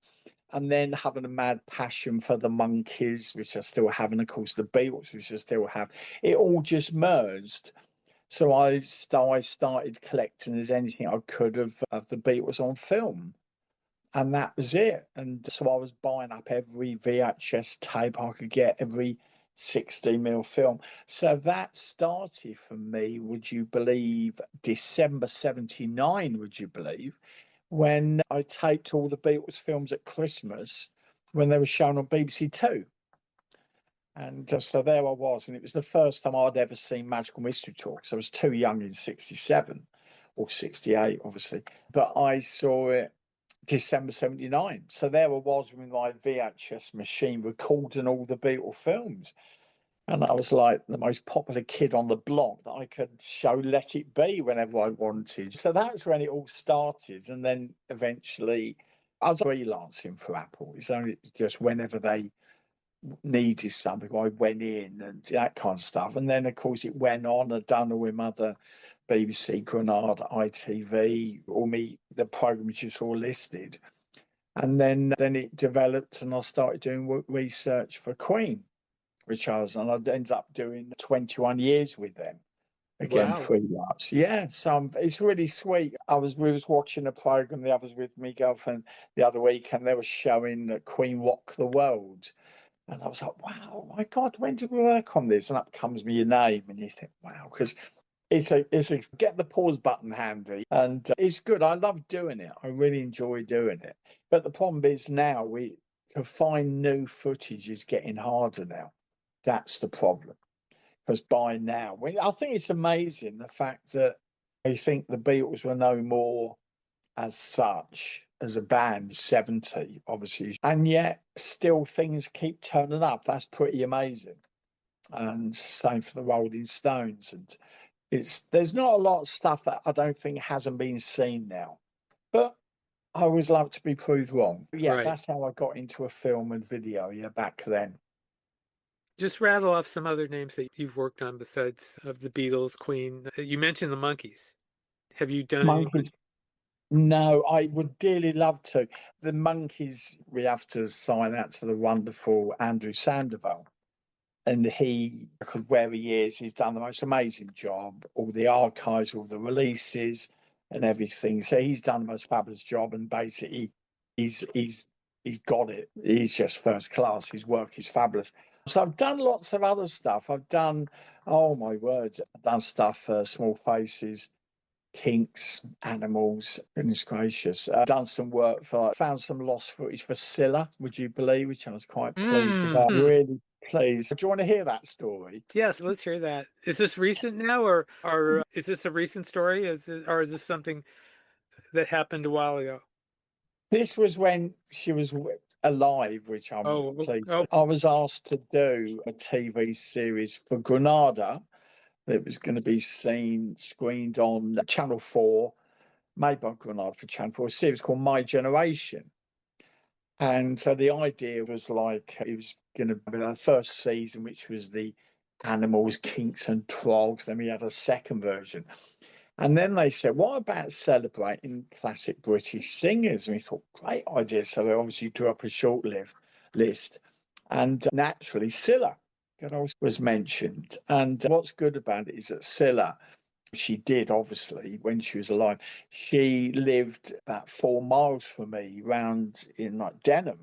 And then having a mad passion for the Monkees, which I still have, and of course the Beatles, which I still have. It all just merged. So I started collecting as anything I could of the Beatles on film. And that was it. And so I was buying up every VHS tape I could get, every 60mm film. So that started for me, would you believe, December 79, would you believe, when I taped all the Beatles films at Christmas when they were shown on BBC Two. And so there I was, and it was the first time I'd ever seen Magical Mystery Tour. So I was too young in 67 or 68, obviously. But I saw it December 79. So there I was with my VHS machine recording all the Beatles films. And I was like the most popular kid on the block that I could show Let It Be whenever I wanted. So that's when it all started. And then eventually I was freelancing for Apple. It's only just whenever they needed something, I went in and that kind of stuff. And then, of course, it went on. I'd done it with other BBC, Granada, ITV, the programs you saw listed. And then it developed, and I started doing research for Queen, and I'd ended up doing 21 years with them. Again, freelance. Yeah, so it's really sweet. We was watching a program, the others with me girlfriend the other week, and they were showing Queen Rock the World. And I was like, wow, my God, when did we work on this? And up comes me your name, and you think, wow, because it's a get the pause button handy, and it's good. I love doing it. I really enjoy doing it. But the problem is now to find new footage is getting harder now. That's the problem. Because by now, I think it's amazing the fact that I think the Beatles were no more as such as a band, 70, obviously, and yet still things keep turning up. That's pretty amazing. And same for the Rolling Stones. And there's not a lot of stuff that I don't think hasn't been seen now. But I always love to be proved wrong. Yeah, right. That's how I got into a film and video, back then. Just rattle off some other names that you've worked on besides of the Beatles, Queen. You mentioned the Monkees. Have you done any? Monkeys. No, I would dearly love to. The Monkeys, we have to sign out to the wonderful Andrew Sandoval. And he, where he is, he's done the most amazing job. All the archives, all the releases, and everything. So he's done the most fabulous job. And basically, he's got it. He's just first class. His work is fabulous. So I've done lots of other stuff. I've done, oh my word, I've done stuff for Small Faces, Kinks, Animals, goodness gracious. I've done some work for, found some lost footage for Scylla, would you believe, which I was quite pleased about. Really pleased. Do you want to hear that story? Yes, let's hear that. Is this recent now, or is this a recent story? Or is this something that happened a while ago? This was when she was alive, which I'm Oh, pleased. oh, I was asked to do a TV series for Granada that was going to be screened on Channel 4, made by Granada for Channel 4, a series called My Generation. And so the idea was like it was going to be our first season, which was the animals, kinks, and trogs. Then we had a second version. And then they said, what about celebrating classic British singers? And we thought, great idea. So they obviously drew up a short list. And naturally, Scylla was mentioned. And what's good about it is that Scylla, she did obviously when she was alive, she lived about 4 miles from me round in like Denham.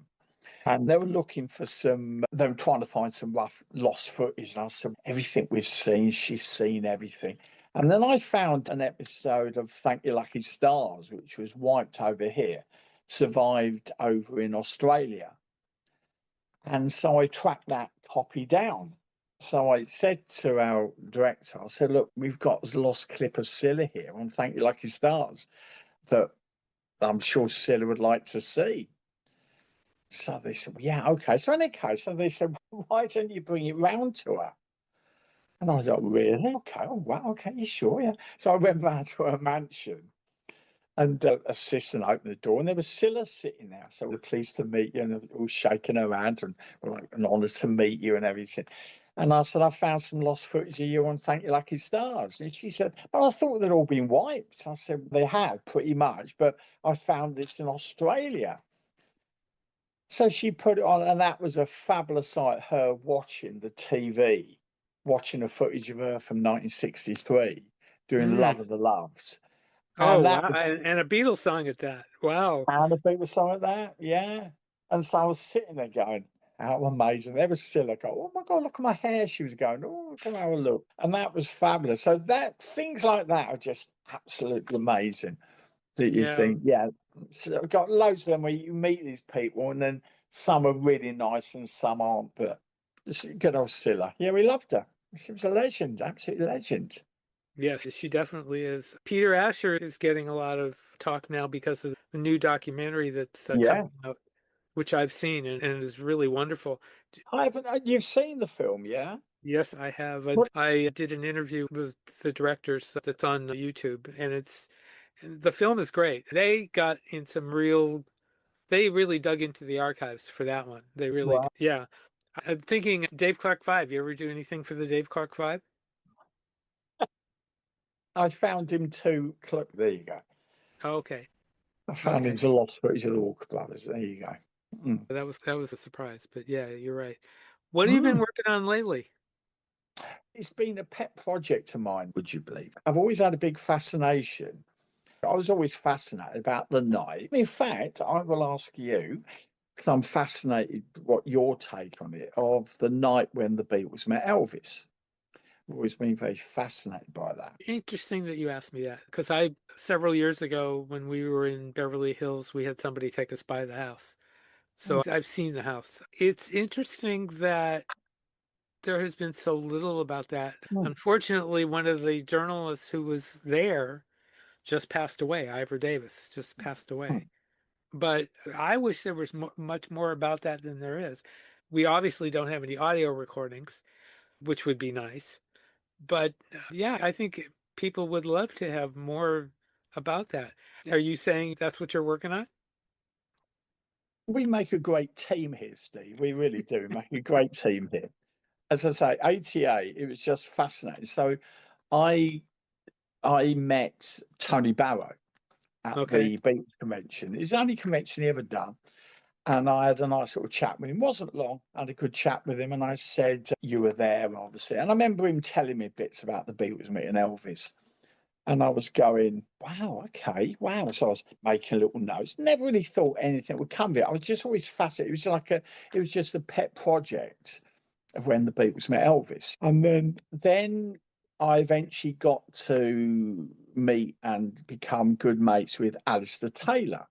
And they were looking for they were trying to find some rough lost footage. And I said, everything we've seen, she's seen everything. And then I found an episode of Thank You Lucky Stars, which was wiped over here, survived over in Australia. And so I tracked that copy down. So I said to our director, I said, look, we've got a lost clip of Scylla here on Thank You Lucky Stars that I'm sure Scylla would like to see. So they said, well, yeah, okay. So in any case, so they said, why don't you bring it round to her? And I was like, really? Okay, oh, wow, okay, you sure? Yeah. So I went round to her mansion and assistant opened the door and there was Scylla sitting there. So we're pleased to meet you and all shaking her hand and we're like, an honour to meet you and everything. And I said, I found some lost footage of you on Thank You Lucky Stars. And she said, but I thought they'd all been wiped. I said, they have pretty much, but I found this in Australia. So she put it on, and that was a fabulous sight, her watching the TV, watching a footage of her from 1963, doing Love of the Loves. oh, And that wow! was, And a Beatles song at that. Wow. and a bit was like that, yeah. And so I was sitting there going, how amazing. There was still like, oh my God, look at my hair. She was going, oh, come have a look. And that was fabulous. So that things like that are just absolutely amazing. That you Yeah. think, yeah, so I've got loads of them where you meet these people and then some are really nice and some aren't, but this good old Scylla. Yeah, we loved her. She was a legend, absolute legend. Yes, she definitely is. Peter Asher is getting a lot of talk now because of the new documentary that's Yeah. coming out, which I've seen and it is really wonderful. I haven't, you've seen the film, yeah? Yes, I have. What? I did an interview with the directors that's on YouTube, and the film is great. They got in they really dug into the archives for that one. They really did. Wow. Yeah. I'm thinking Dave Clark 5. You ever do anything for the Dave Clark 5? I found him too. There you go. Oh, okay. I found Okay. him a lost footage of the Walker Brothers. There you go. Mm. That was a surprise, but yeah, you're right. What have you been Mm. working on lately? It's been a pet project of mine, would you believe? I've always had a big fascination. I was always fascinated about the night. In fact, I will ask you, because I'm fascinated what your take on it, of the night when the Beatles met Elvis. I've always been very fascinated by that. Interesting that you asked me that because several years ago when we were in Beverly Hills, we had somebody take us by the house. So I've seen the house. It's interesting that there has been so little about that. Mm. Unfortunately, one of the journalists who was there just passed away. Ivor Davis just passed away. But I wish there was much more about that than there is. We obviously don't have any audio recordings, which would be nice. But yeah, I think people would love to have more about that. Are you saying that's what you're working on? We make a great team here, Steve. We really do make a great team here. As I say, ATA, it was just fascinating. So I I met Tony Barrow at Okay. the Beatles convention. It was the only convention he ever done. And I had a nice sort of chat with him. It wasn't long. I had a good chat with him. And I said, you were there, obviously. And I remember him telling me bits about the Beatles meeting Elvis. And I was going, wow, okay, wow. So I was making little notes. Never really thought anything would come of it. I was just always fascinated. It was just a pet project of when the Beatles met Elvis. And then I eventually got to meet and become good mates with Alistair Taylor.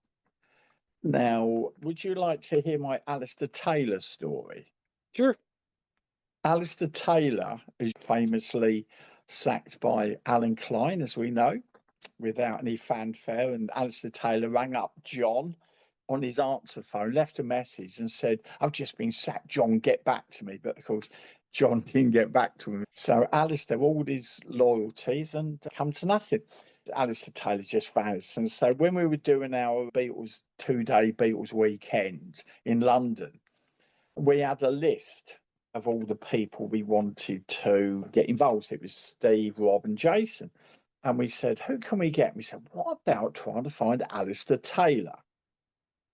Now, would you like to hear my Alistair Taylor story? Sure. Alistair Taylor is famously sacked by Alan Klein, as we know, without any fanfare. And Alistair Taylor rang up John on his answer phone, left a message and said, I've just been sacked, John, get back to me. But of course, John didn't get back to him. So Alistair, all his loyalties and come to nothing. Alistair Taylor just vanished. And so when we were doing our Beatles 2-day Beatles weekend in London, we had a list of all the people we wanted to get involved. It was Steve, Rob, and Jason. And we said, who can we get? And we said, what about trying to find Alistair Taylor?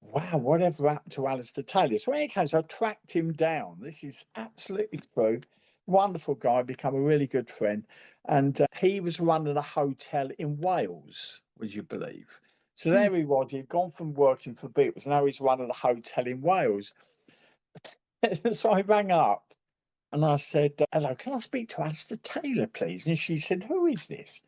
Wow, whatever happened to Alistair Taylor? So when he came, so I tracked him down. This is absolutely true. Wonderful guy, become a really good friend. And he was running a hotel in Wales, would you believe? So there he was. He'd gone from working for Beatles. Now he's running a hotel in Wales. So I rang up and I said, hello, can I speak to Alistair Taylor, please? And she said, who is this?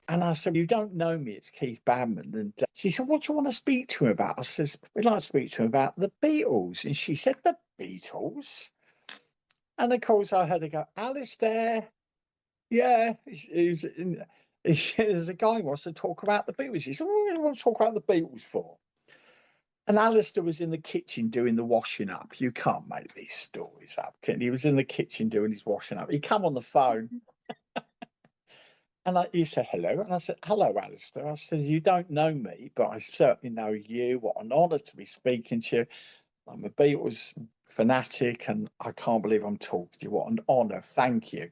And I said, you don't know me, it's Keith Badman. And she said, what do you want to speak to him about? I said, we'd like to speak to him about the Beatles. And she said, the Beatles? And of course, I heard her go, Alistair, yeah. There's a guy who wants to talk about the Beatles. She said, what do you want to talk about the Beatles for? And Alistair was in the kitchen doing the washing up. You can't make these stories up, can you? He was in the kitchen doing his washing up. He come on the phone. And he said, hello. And I said, hello, Alistair. I said, you don't know me, but I certainly know you. What an honour to be speaking to you. I'm a Beatles fanatic and I can't believe I'm talking to you. What an honour. Thank you.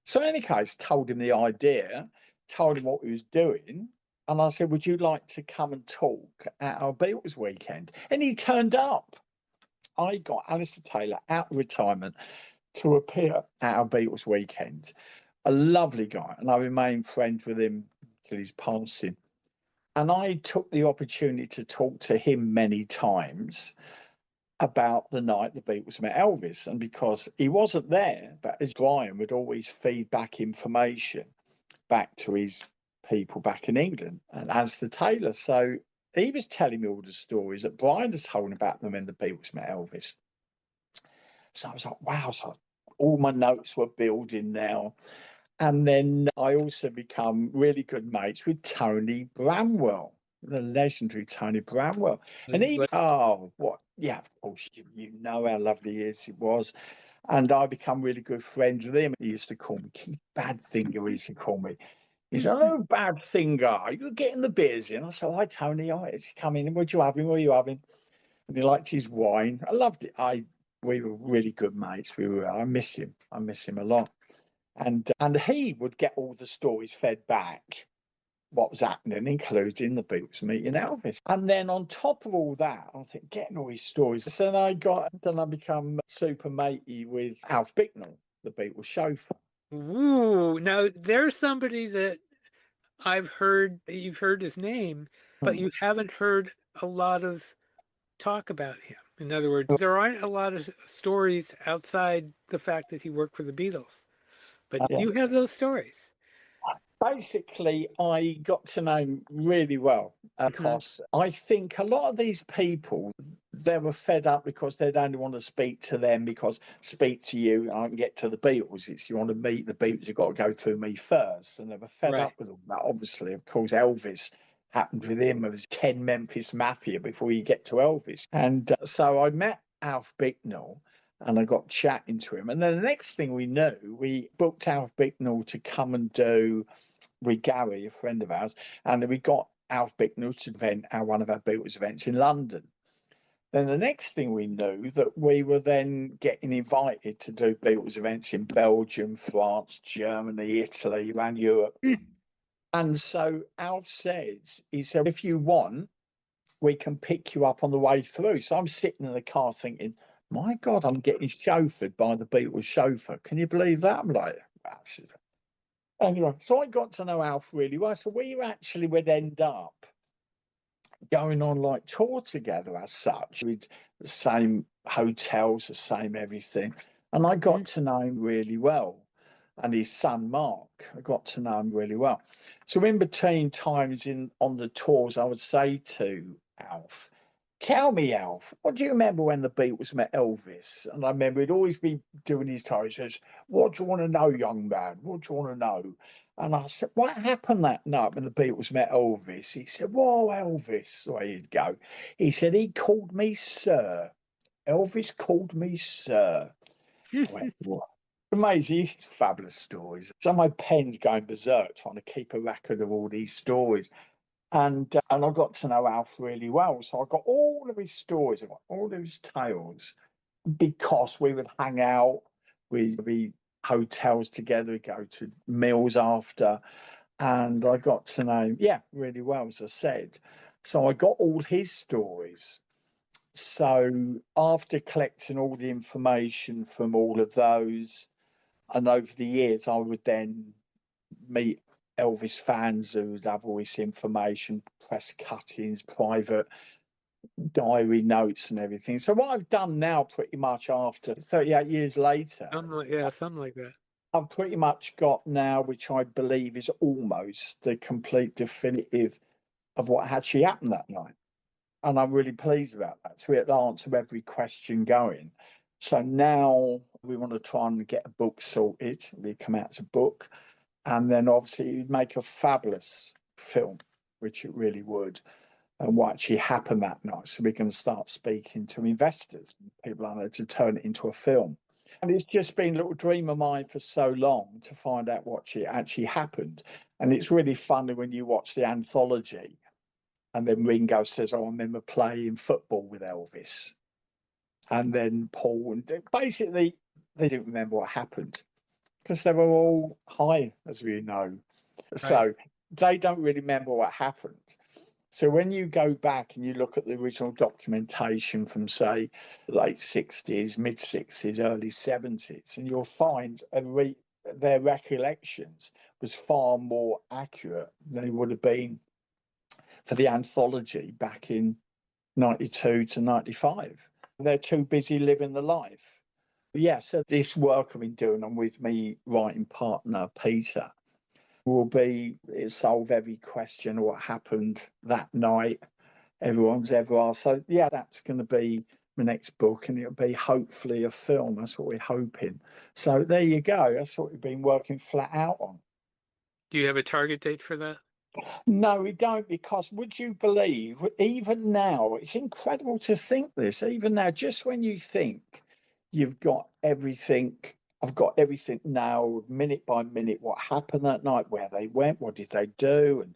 So in any case, told him the idea, told him what we was doing. And I said, would you like to come and talk at our Beatles weekend? And he turned up. I got Alistair Taylor out of retirement to appear at our Beatles weekend. A lovely guy, and I remained friends with him till his passing. And I took the opportunity to talk to him many times about the night the Beatles met Elvis. And because he wasn't there, but as Brian would always feed back information back to his people back in England, and Alistair Taylor. So he was telling me all the stories that Brian has told about them when the Beatles met Elvis. So I was like, wow. So all my notes were building now. And then I also become really good mates with Tony Bramwell, the legendary Tony Bramwell. And he, oh, what? Yeah, of course, you know how lovely he is. It was. And I become really good friends with him. He used to call me Keith Badfinger, he used to call me. He said, oh, Badfinger, you're getting the beers in. I said, hi, Tony. Hi, it's coming. What you having? What are you having? And he liked his wine. I loved it. We were really good mates. I miss him. I miss him a lot. And he would get all the stories fed back, what was happening, including the Beatles meeting Elvis. And then on top of all that, I think getting all his stories. So then I become super matey with Alf Bicknell, the Beatles chauffeur. Ooh, now there's somebody that you've heard his name, but you haven't heard a lot of talk about him. In other words, there aren't a lot of stories outside the fact that he worked for the Beatles, but Yeah. you have those stories. Basically, I got to know him really well because I think a lot of these people, they were fed up because they'd only want to speak to them because speak to you, I can get to the Beatles. It's you want to meet the Beatles, you've got to go through me first. And they were fed Right. up with all that. Obviously, of course, Elvis happened with him. It was 10 Memphis Mafia before you get to Elvis. And so I met Alf Bicknell. And I got chatting to him. And then the next thing we knew, we booked Alf Bicknell to come and do with Gary, a friend of ours. And then we got Alf Bicknell to event one of our Beatles events in London. Then the next thing we knew that we were then getting invited to do Beatles events in Belgium, France, Germany, Italy, around Europe. And so Alf says, he said, if you want, we can pick you up on the way through. So I'm sitting in the car thinking, my God, I'm getting chauffeured by the Beatles chauffeur. Can you believe that? I'm like, that's... Anyway, so I got to know Alf really well. So we actually would end up going on like tour together as such. We'd the same hotels, the same everything. And I got to know him really well. And his son Mark, I got to know him really well. So in between times on the tours, I would say to Alf, tell me, Alf, what do you remember when the Beatles met Elvis? And I remember he'd always be doing his tour. He says, what do you want to know, young man? What do you want to know? And I said, what happened that night when the Beatles met Elvis? He said, whoa, Elvis, the way he'd go. He said, he called me sir. Elvis called me sir. I went, what? Amazing, it's fabulous stories. Some of my pen's going berserk trying to keep a record of all these stories. And I got to know Alf really well. So I got all of his stories, I got all of his tales, because we would hang out, we'd be hotels together, we'd go to meals after. And I got to know him, yeah, really well, as I said. So I got all his stories. So after collecting all the information from all of those, and over the years, I would then meet Elvis fans who would have all this information, press cuttings, private diary notes and everything. So what I've done now, pretty much after 38 years later, Something like that. I've pretty much got now, which I believe is almost the complete definitive of what actually happened that night. And I'm really pleased about that. So it'll answer every question going. So now we want to try and get a book sorted. It'll come out as a book. And then obviously it'd make a fabulous film, which it really would, and what actually happened that night. So we can start speaking to investors, people out there, to turn it into a film. And it's just been a little dream of mine for so long to find out what actually happened. And it's really funny when you watch the anthology and then Ringo says, oh, I remember playing football with Elvis. And then Paul, and basically they didn't remember what happened because they were all high, as we know. Right. So they don't really remember what happened. So when you go back and you look at the original documentation from, say, the late 60s, mid 60s, early 70s, and you'll find their recollections was far more accurate than it would have been for the anthology back in 92 to 95. They're too busy living the life. Yeah, so this work I've been doing, and with me writing partner, Peter, will be solve every question of what happened that night everyone's ever asked. So yeah, that's going to be my next book, and it'll be hopefully a film. That's what we're hoping. So there you go. That's what we've been working flat out on. Do you have a target date for that? No, we don't, because would you believe, even now, it's incredible to think this, even now, just when you think you've got everything, I've got everything nailed minute by minute, what happened that night, where they went, what did they do, and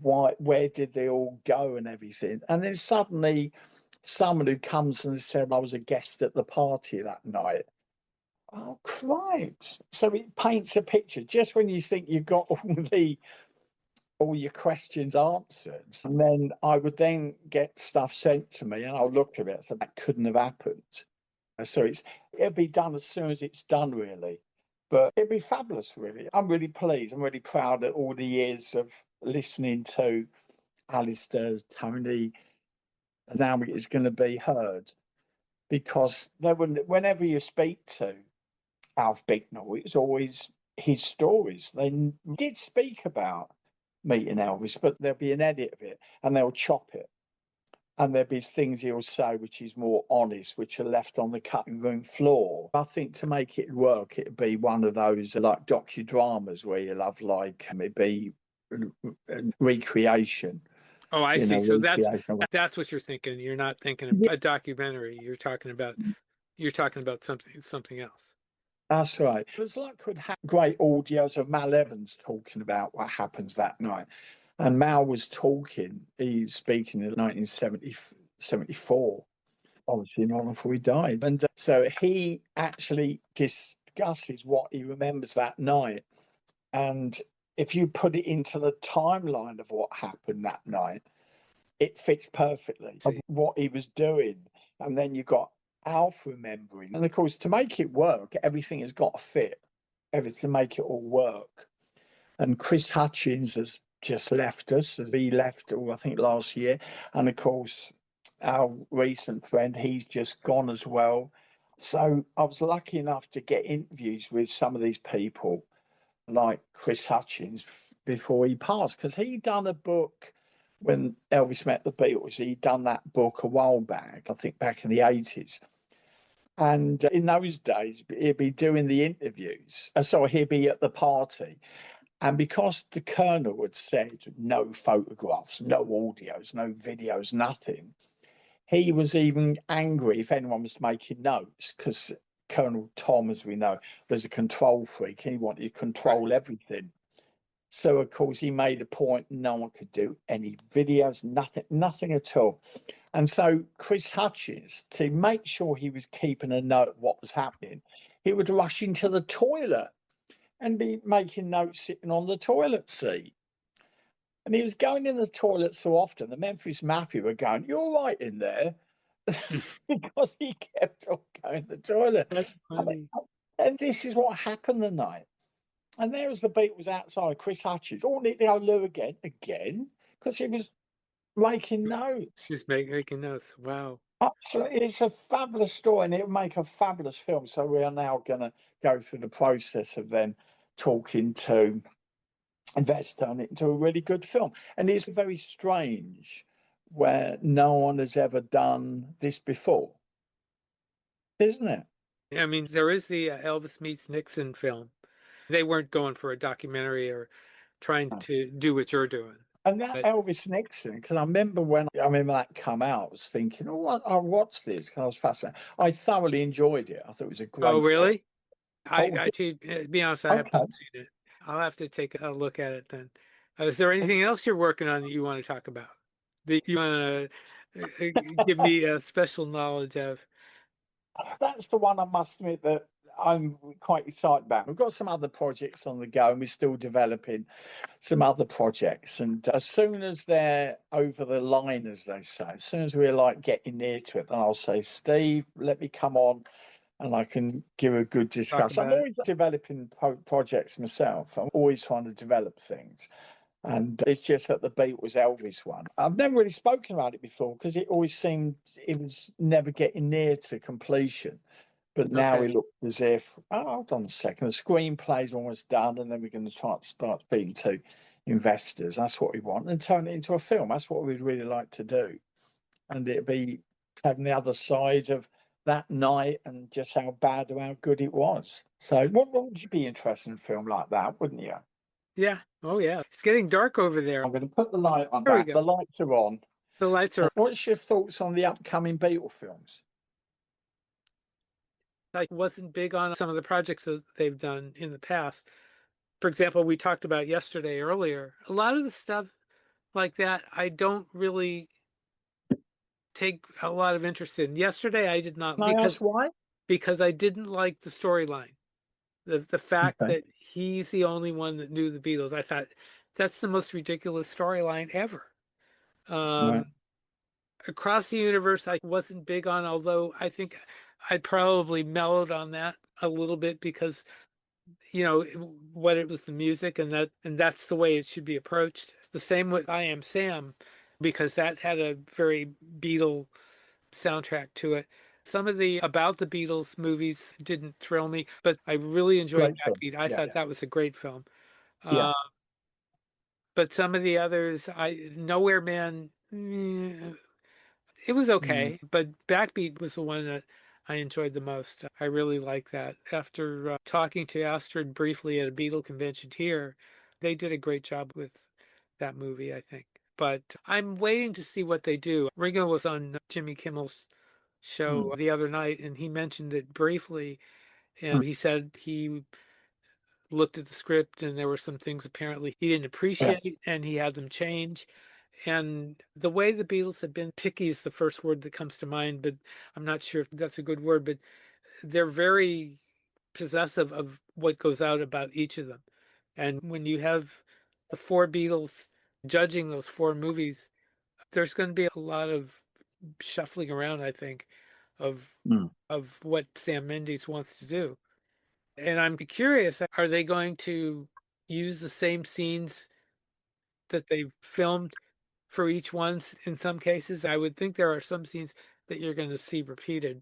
where did they all go and everything. And then suddenly someone who comes and said, I was a guest at the party that night. Oh, Christ. So it paints a picture just when you think you've got all your questions answered. And then I would then get stuff sent to me and I'll look at it. So that couldn't have happened. So it'll be done as soon as it's done, really. But it'd be fabulous, really. I'm really pleased. I'm really proud of all the years of listening to Alistair's, Tony, and now it's going to be heard. Because whenever you speak to Alf Bicknell, it's always his stories. They did speak about meeting Elvis, but there'll be an edit of it and they'll chop it. And there'll be things he'll say which is more honest, which are left on the cutting room floor. I think to make it work, it'd be one of those like docudramas where you'll have like, it'd be a recreation. Oh, I see. So that's what you're thinking. You're not thinking of a documentary. You're talking about something else. That's right. There's like could have great audios of Mal Evans talking about what happens that night. And Mal was talking, he was speaking in 1974, obviously not before he died. And so he actually discusses what he remembers that night. And if you put it into the timeline of what happened that night, it fits perfectly of what he was doing. And then you got Alf remembering. And of course, to make it work, everything has got to fit, everything to make it all work. And Chris Hutchins has just left us. He left, I think, last year. And of course, our recent friend, he's just gone as well. So I was lucky enough to get interviews with some of these people, like Chris Hutchins, before he passed, because he'd done a book when Elvis met the Beatles. He'd done that book a while back, I think back in the 80s. And in those days, he'd be doing the interviews. So he'd be at the party. And because the Colonel had said no photographs, no audios, no videos, nothing, he was even angry if anyone was making notes, because Colonel Tom, as we know, was a control freak. He wanted to control everything. So, of course, he made a point no one could do any videos, nothing at all. And so Chris Hutchins, to make sure he was keeping a note of what was happening, he would rush into the toilet and be making notes sitting on the toilet seat. And he was going in the toilet so often, the Memphis Mafia were going, "You're all right in there?" because he kept on going to the toilet. That's funny. And this is what happened the night. And there was the Beatles outside, Chris Hutchins. Oh, need to go Lou again, because he was making notes. Just making notes. Wow. Absolutely. It's a fabulous story, and it'll make a fabulous film. So we are now going to go through the process of then talking to invest, turn it into a really good film. And it's very strange where no one has ever done this before, isn't it? I mean, there is the Elvis Meets Nixon film. They weren't going for a documentary or trying to do what you're doing. And that Elvis Nixon, because I remember when that come out, I was thinking, I'll watch this, because I was fascinated. I thoroughly enjoyed it. I thought it was a great Oh, really? film. To be honest, I have not seen it. I'll have to take a look at it then. Is there anything else you're working on that you want to talk about? That you want to give me a special knowledge of? That's the one I must admit that I'm quite excited about. We've got some other projects on the go, and we're still developing some other projects. And as soon as they're over the line, as they say, as soon as we're like getting near to it, then I'll say, "Steve, let me come on and I can give a good discussion." I'm always developing projects myself. I'm always trying to develop things. And it's just that the Beatles Elvis one, I've never really spoken about it before, because it always seemed it was never getting near to completion. But now it looks as if, hold on a second, the screenplay's almost done, and then we're going to try to start speaking to investors. That's what we want, and turn it into a film. That's what we'd really like to do. And it'd be having the other side of that night and just how bad or how good it was. So what would you be interested in a film like that, wouldn't you? Yeah. Oh, yeah. It's getting dark over there. I'm going to put the light on. There we go. The lights are on. The lights are. What's your thoughts on the upcoming Beatle films? I wasn't big on some of the projects that they've done in the past. For example, we talked about yesterday earlier. A lot of the stuff like that, I don't really take a lot of interest in. Yesterday, I did not. Can I ask why? Because I didn't like the storyline. The fact that he's the only one that knew the Beatles. I thought that's the most ridiculous storyline ever. Across the Universe, I wasn't big on, although I think I'd probably mellowed on that a little bit because, what it was, the music, and that's the way it should be approached. The same with I Am Sam, because that had a very Beatle soundtrack to it. Some of the About the Beatles movies didn't thrill me, but I really enjoyed Backbeat. I thought that was a great film. But some of the others, Nowhere Man, it was okay, but Backbeat was the one that I enjoyed the most. I really like that. After talking to Astrid briefly at a Beatle convention here, they did a great job with that movie, I think. But I'm waiting to see what they do. Ringo was on Jimmy Kimmel's show the other night, and he mentioned it briefly, and he said he looked at the script and there were some things apparently he didn't appreciate, and he had them change. And the way the Beatles have been, picky is the first word that comes to mind, but I'm not sure if that's a good word, but they're very possessive of what goes out about each of them. And when you have the four Beatles, judging those four movies, there's going to be a lot of shuffling around, I think, of Mm. of what Sam Mendes wants to do. And I'm curious, are they going to use the same scenes that they filmed for each one? In some cases, I would think there are some scenes that you're going to see repeated,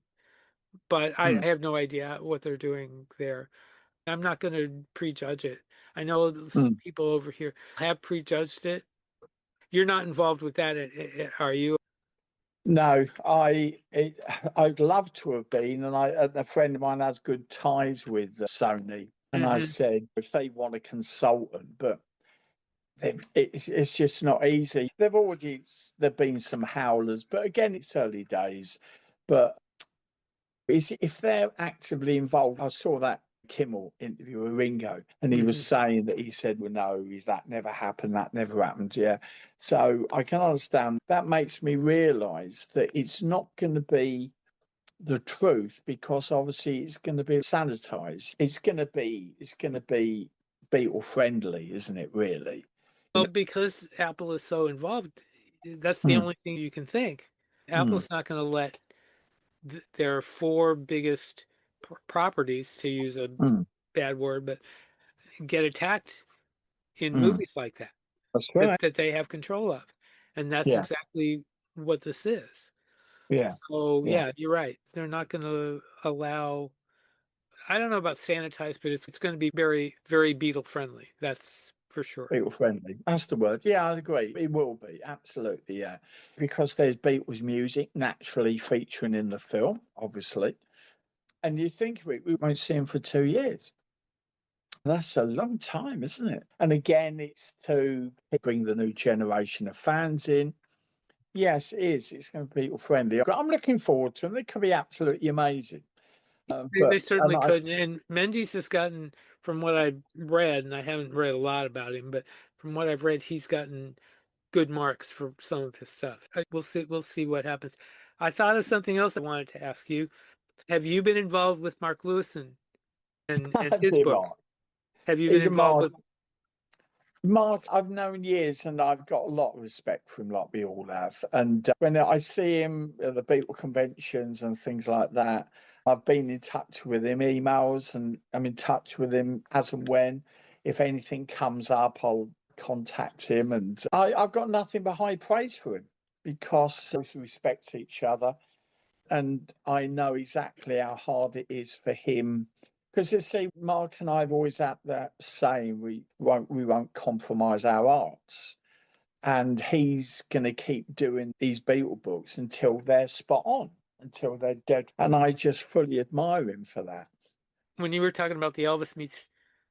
but I Mm. have no idea what they're doing there. I'm not going to prejudge it. I know some Mm. people over here have prejudged it. You're not involved with that, are you? No, I'd love to have been, and a friend of mine has good ties with Sony, and I Hmm. said if they want a consultant, but it's just not easy. There've been some howlers, but again, it's early days. But if they're actively involved, I saw that Kimmel interview with Ringo, and he was Hmm. saying that he said, "Well, no, that never happened. That never happened." Yeah, so I can understand. That makes me realise that it's not going to be the truth because obviously it's going to be sanitized. It's going to be Beatle friendly, isn't it? Really. Well, because Apple is so involved, that's the Mm. only thing you can think. Mm. Apple's not going to let their four biggest properties, to use a Mm. bad word, but get attacked in Mm. movies like that, That's right. that they have control of. And that's Yeah. exactly what this is. Yeah. So, Yeah. yeah, you're right. They're not going to allow, I don't know about sanitized, but it's going to be very, very Beatle friendly. That's for sure. Beatle friendly. That's the word. Yeah, I agree. It will be. Absolutely. Yeah. Because there's Beatles music naturally featuring in the film, obviously. And you think of it, we won't see him for 2 years. That's a long time, isn't it? And again, it's to bring the new generation of fans in. Yes, it is. It's going to be Beatle friendly. I'm looking forward to them. They could be absolutely amazing. They But and certainly I, could. And Mendes has gotten, from what I've read, and I haven't read a lot about him, but from what I've read, he's gotten good marks for some of his stuff. We'll see. We'll see what happens. I thought of something else I wanted to ask you. Have you been involved with Mark Lewis and his dear book? Mark, Have you been he's a involved Mark. with? Mark, I've known years, and I've got a lot of respect for him, like we all have. And when I see him at the Beatle conventions and things like that, I've been in touch with him, emails, and I'm in touch with him as and when. If anything comes up, I'll contact him. And I've got nothing but high praise for him because we respect each other. And I know exactly how hard it is for him. Because you see, Mark and I have always had that saying we won't compromise our arts. And he's gonna keep doing these Beatle books until they're spot on, until they're dead. And I just fully admire him for that. When you were talking about the Elvis meets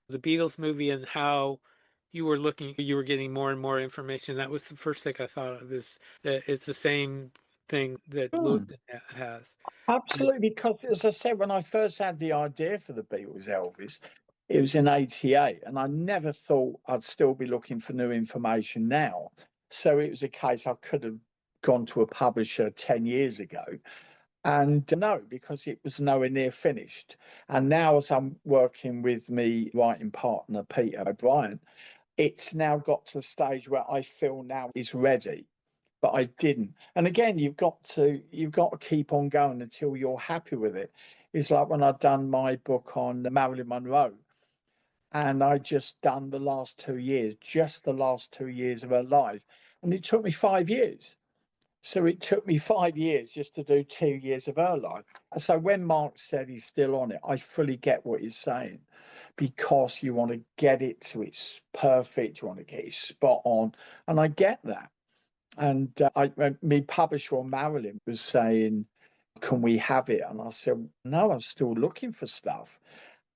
the Beatles movie and how you were getting more and more information, that was the first thing I thought of, is that it's the same thing that Lewis Hmm. has. Absolutely, because as I said, when I first had the idea for the Beatles Elvis, it was in '88, and I never thought I'd still be looking for new information now. So it was a case I could have gone to a publisher 10 years ago. And no, because it was nowhere near finished. And now, as I'm working with me writing partner, Peter O'Brien, it's now got to the stage where I feel now is ready, but I didn't. And again, you've got to keep on going until you're happy with it. It's like when I'd done my book on Marilyn Monroe, and I just done just the last 2 years of her life, and it took me 5 years. So it took me 5 years just to do 2 years of her life. So when Mark said he's still on it, I fully get what he's saying because you want to get it to its perfect, you want to get it spot on. And I get that. And my publisher on Marilyn was saying, "Can we have it?" And I said, "No, I'm still looking for stuff."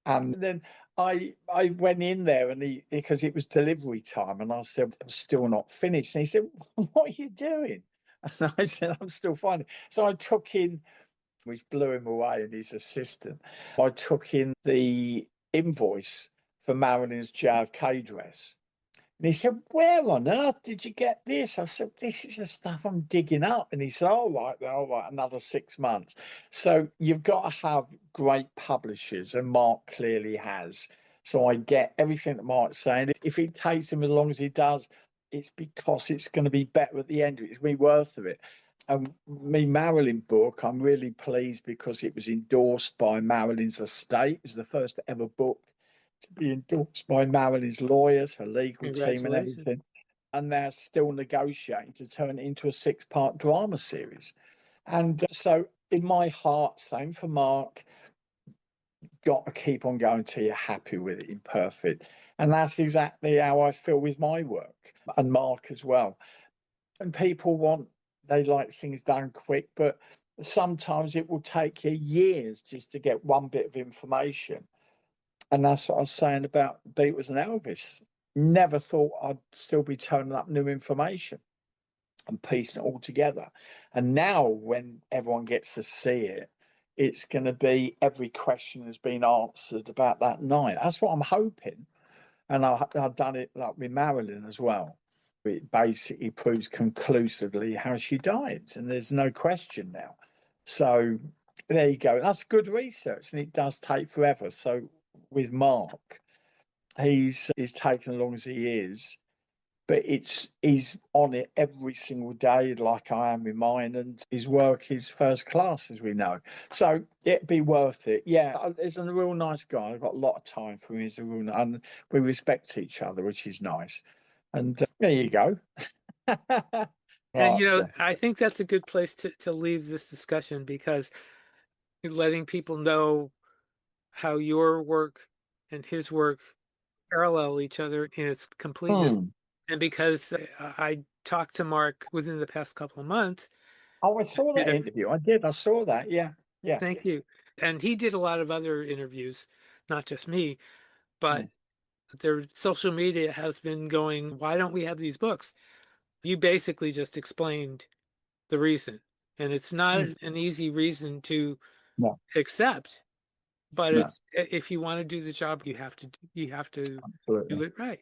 And then I went in there and because it was delivery time, and I said, "I'm still not finished." And he said, "What are you doing?" And I said, "I'm still finding." So I took in, which blew him away, and his assistant. I took in the invoice for Marilyn's JFK dress. And he said, "Where on earth did you get this?" I said, "This is the stuff I'm digging up." And he said, all right, another 6 months. So you've got to have great publishers, and Mark clearly has. So I get everything that Mark's saying. If it takes him as long as he does, it's because it's going to be better at the end. It's going to be worth it. And me Marilyn book, I'm really pleased because it was endorsed by Marilyn's estate. It was the first ever book to be endorsed by Marilyn's lawyers, her legal team and Congratulations. everything. And they're still negotiating to turn it into a 6-part drama series. And so in my heart, same for Mark, got to keep on going till you're happy with it, imperfect. And that's exactly how I feel with my work and Mark as well. And people they like things done quick, but sometimes it will take you years just to get one bit of information. And that's what I was saying about Beatles and Elvis. Never thought I'd still be turning up new information and piecing it all together. And now when everyone gets to see it, it's going to be every question has been answered about that night. That's what I'm hoping. And I've done it like with Marilyn as well. It basically proves conclusively how she died, and there's no question now. So there you go. That's good research, and it does take forever. So with Mark, he's taken as long as he is, but he's on it every single day, like I am with mine, and his work is first class, as we know. So it'd be worth it. Yeah, he's a real nice guy. I've got a lot of time for him. He's a real, and we respect each other, which is nice. And there you go. And, Right. I think that's a good place to leave this discussion, because letting people know how your work and his work parallel each other in its completeness. And because I talked to Mark within the past couple of months. Oh, I saw that interview. I did. I saw that. Yeah. Yeah. Thank you. And he did a lot of other interviews, not just me, but their social media has been going, why don't we have these books? You basically just explained the reason. And it's not an easy reason to No. accept, but No. if you want to do the job, you have to Absolutely. do it right.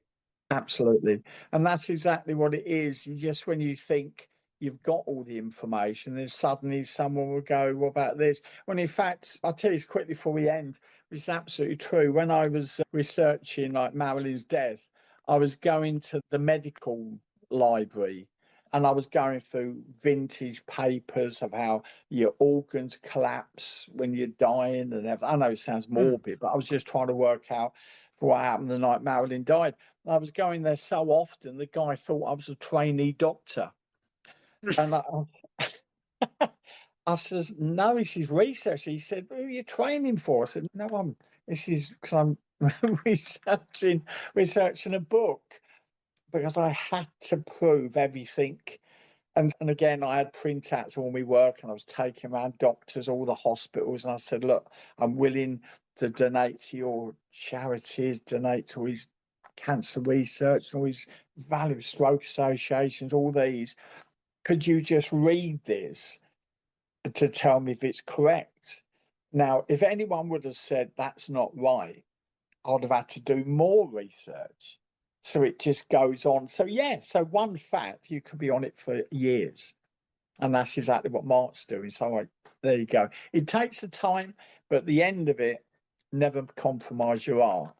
Absolutely. And that's exactly what it is. Just when you think you've got all the information, then suddenly someone will go, what about this? When in fact, I'll tell you this quickly before we end, which is absolutely true. When I was researching like Marilyn's death, I was going to the medical library and I was going through vintage papers of how your organs collapse when you're dying and everything. I know it sounds morbid, but I was just trying to work out for what happened the night Marilyn died. I was going there so often, the guy thought I was a trainee doctor. And I says, no, this is research. He said, who are you training for? I said, no, this is because I'm researching a book, because I had to prove everything. And again, I had printouts when we work, and I was taking around doctors, all the hospitals, and I said, look, I'm willing to donate to your charities, donate to his cancer research, all his value stroke associations, all these. Could you just read this to tell me if it's correct? Now, if anyone would have said that's not right, I'd have had to do more research. So it just goes on. So yeah, so one fact, you could be on it for years. And that's exactly what Mark's doing. So there you go. It takes the time, but at the end of it, never compromise your art.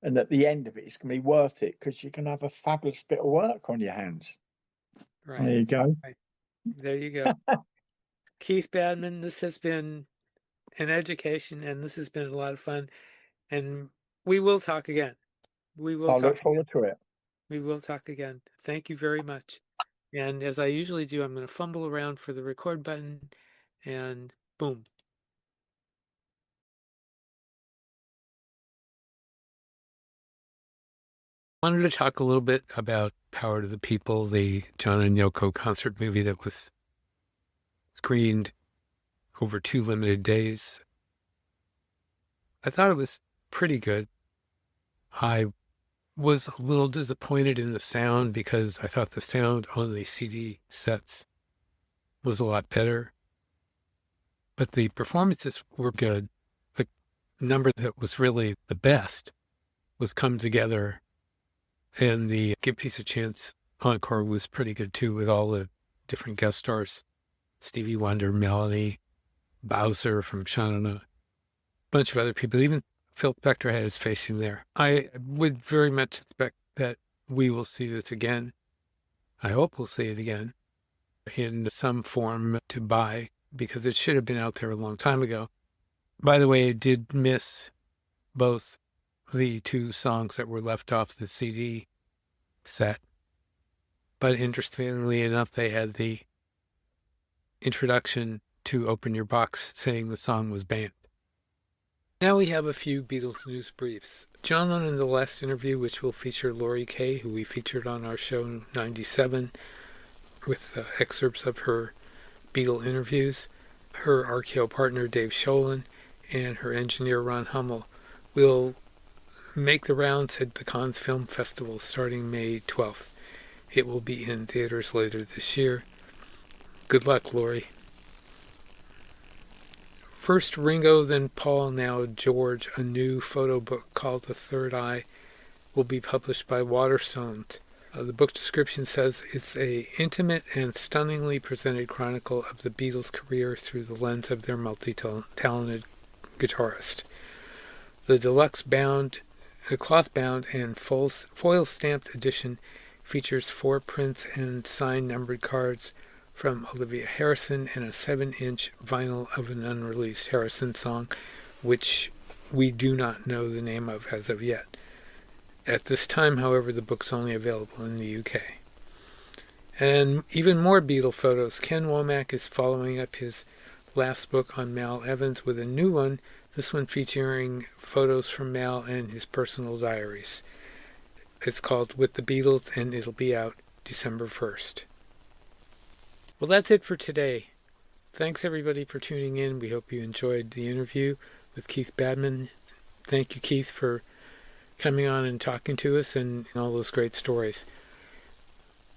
And at the end of it, it's going to be worth it, because you can have a fabulous bit of work on your hands. Right. There you go. Right. There you go. Keith Badman, this has been an education, and this has been a lot of fun. And we will talk again. We will I'll talk look forward to it. We will talk again. Thank you very much. And as I usually do, I'm going to fumble around for the record button, and boom. I wanted to talk a little bit about Power to the People, the John and Yoko concert movie that was screened over 2 limited days. I thought it was pretty good. I was a little disappointed in the sound, because I thought the sound on the CD sets was a lot better. But the performances were good. The number that was really the best was Come Together, and the Give Peace a Chance encore was pretty good too, with all the different guest stars. Stevie Wonder, Melanie, Bowser from Shannon, a bunch of other people, even Phil Spector had his facing there. I would very much expect that we will see this again. I hope we'll see it again in some form to buy, because it should have been out there a long time ago. By the way, I did miss both the two songs that were left off the CD set. But interestingly enough, they had the introduction to Open Your Box saying the song was banned. Now we have a few Beatles news briefs. John Lennon in the last interview, which will feature Laurie Kay, who we featured on our show in 97, with excerpts of her Beatle interviews, her RKO partner Dave Sholin, and her engineer Ron Hummel will make the rounds at the Cannes Film Festival starting May 12th. It will be in theaters later this year. Good luck, Laurie. First Ringo, then Paul, now George, a new photo book called The Third Eye, will be published by Waterstones. The book description says it's an intimate and stunningly presented chronicle of the Beatles' career through the lens of their multi-talented guitarist. The deluxe bound, cloth-bound and foil-stamped edition features 4 prints and signed numbered cards from Olivia Harrison and a 7-inch vinyl of an unreleased Harrison song, which we do not know the name of as of yet. At this time, however, the book's only available in the UK. And even more Beatle photos. Ken Womack is following up his last book on Mal Evans with a new one, this one featuring photos from Mal and his personal diaries. It's called With the Beatles, and it'll be out December 1st. Well, that's it for today. Thanks, everybody, for tuning in. We hope you enjoyed the interview with Keith Badman. Thank you, Keith, for coming on and talking to us and all those great stories.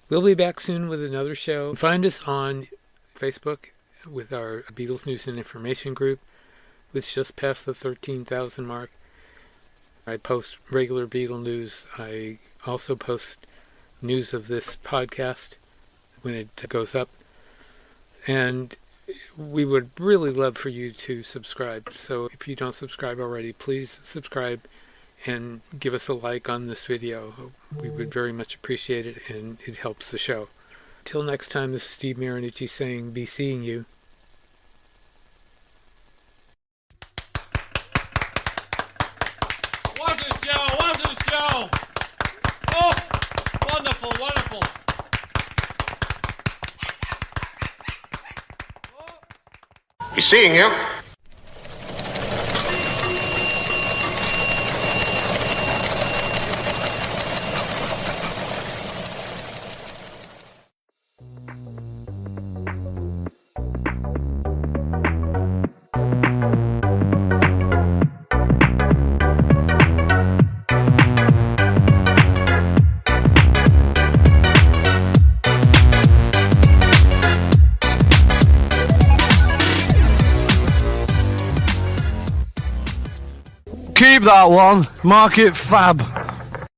We'll be back soon with another show. Find us on Facebook with our Beatles News and Information group, which just passed the 13,000 mark. I post regular Beatle news. I also post news of this podcast when it goes up. And we would really love for you to subscribe. So if you don't subscribe already, please subscribe and give us a like on this video. We would very much appreciate it, and it helps the show. Till next time, this is Steve Marinucci saying, be seeing you. What a show! What a show! Oh, wonderful, wonderful. Be seeing you. Keep that one. Mark it fab.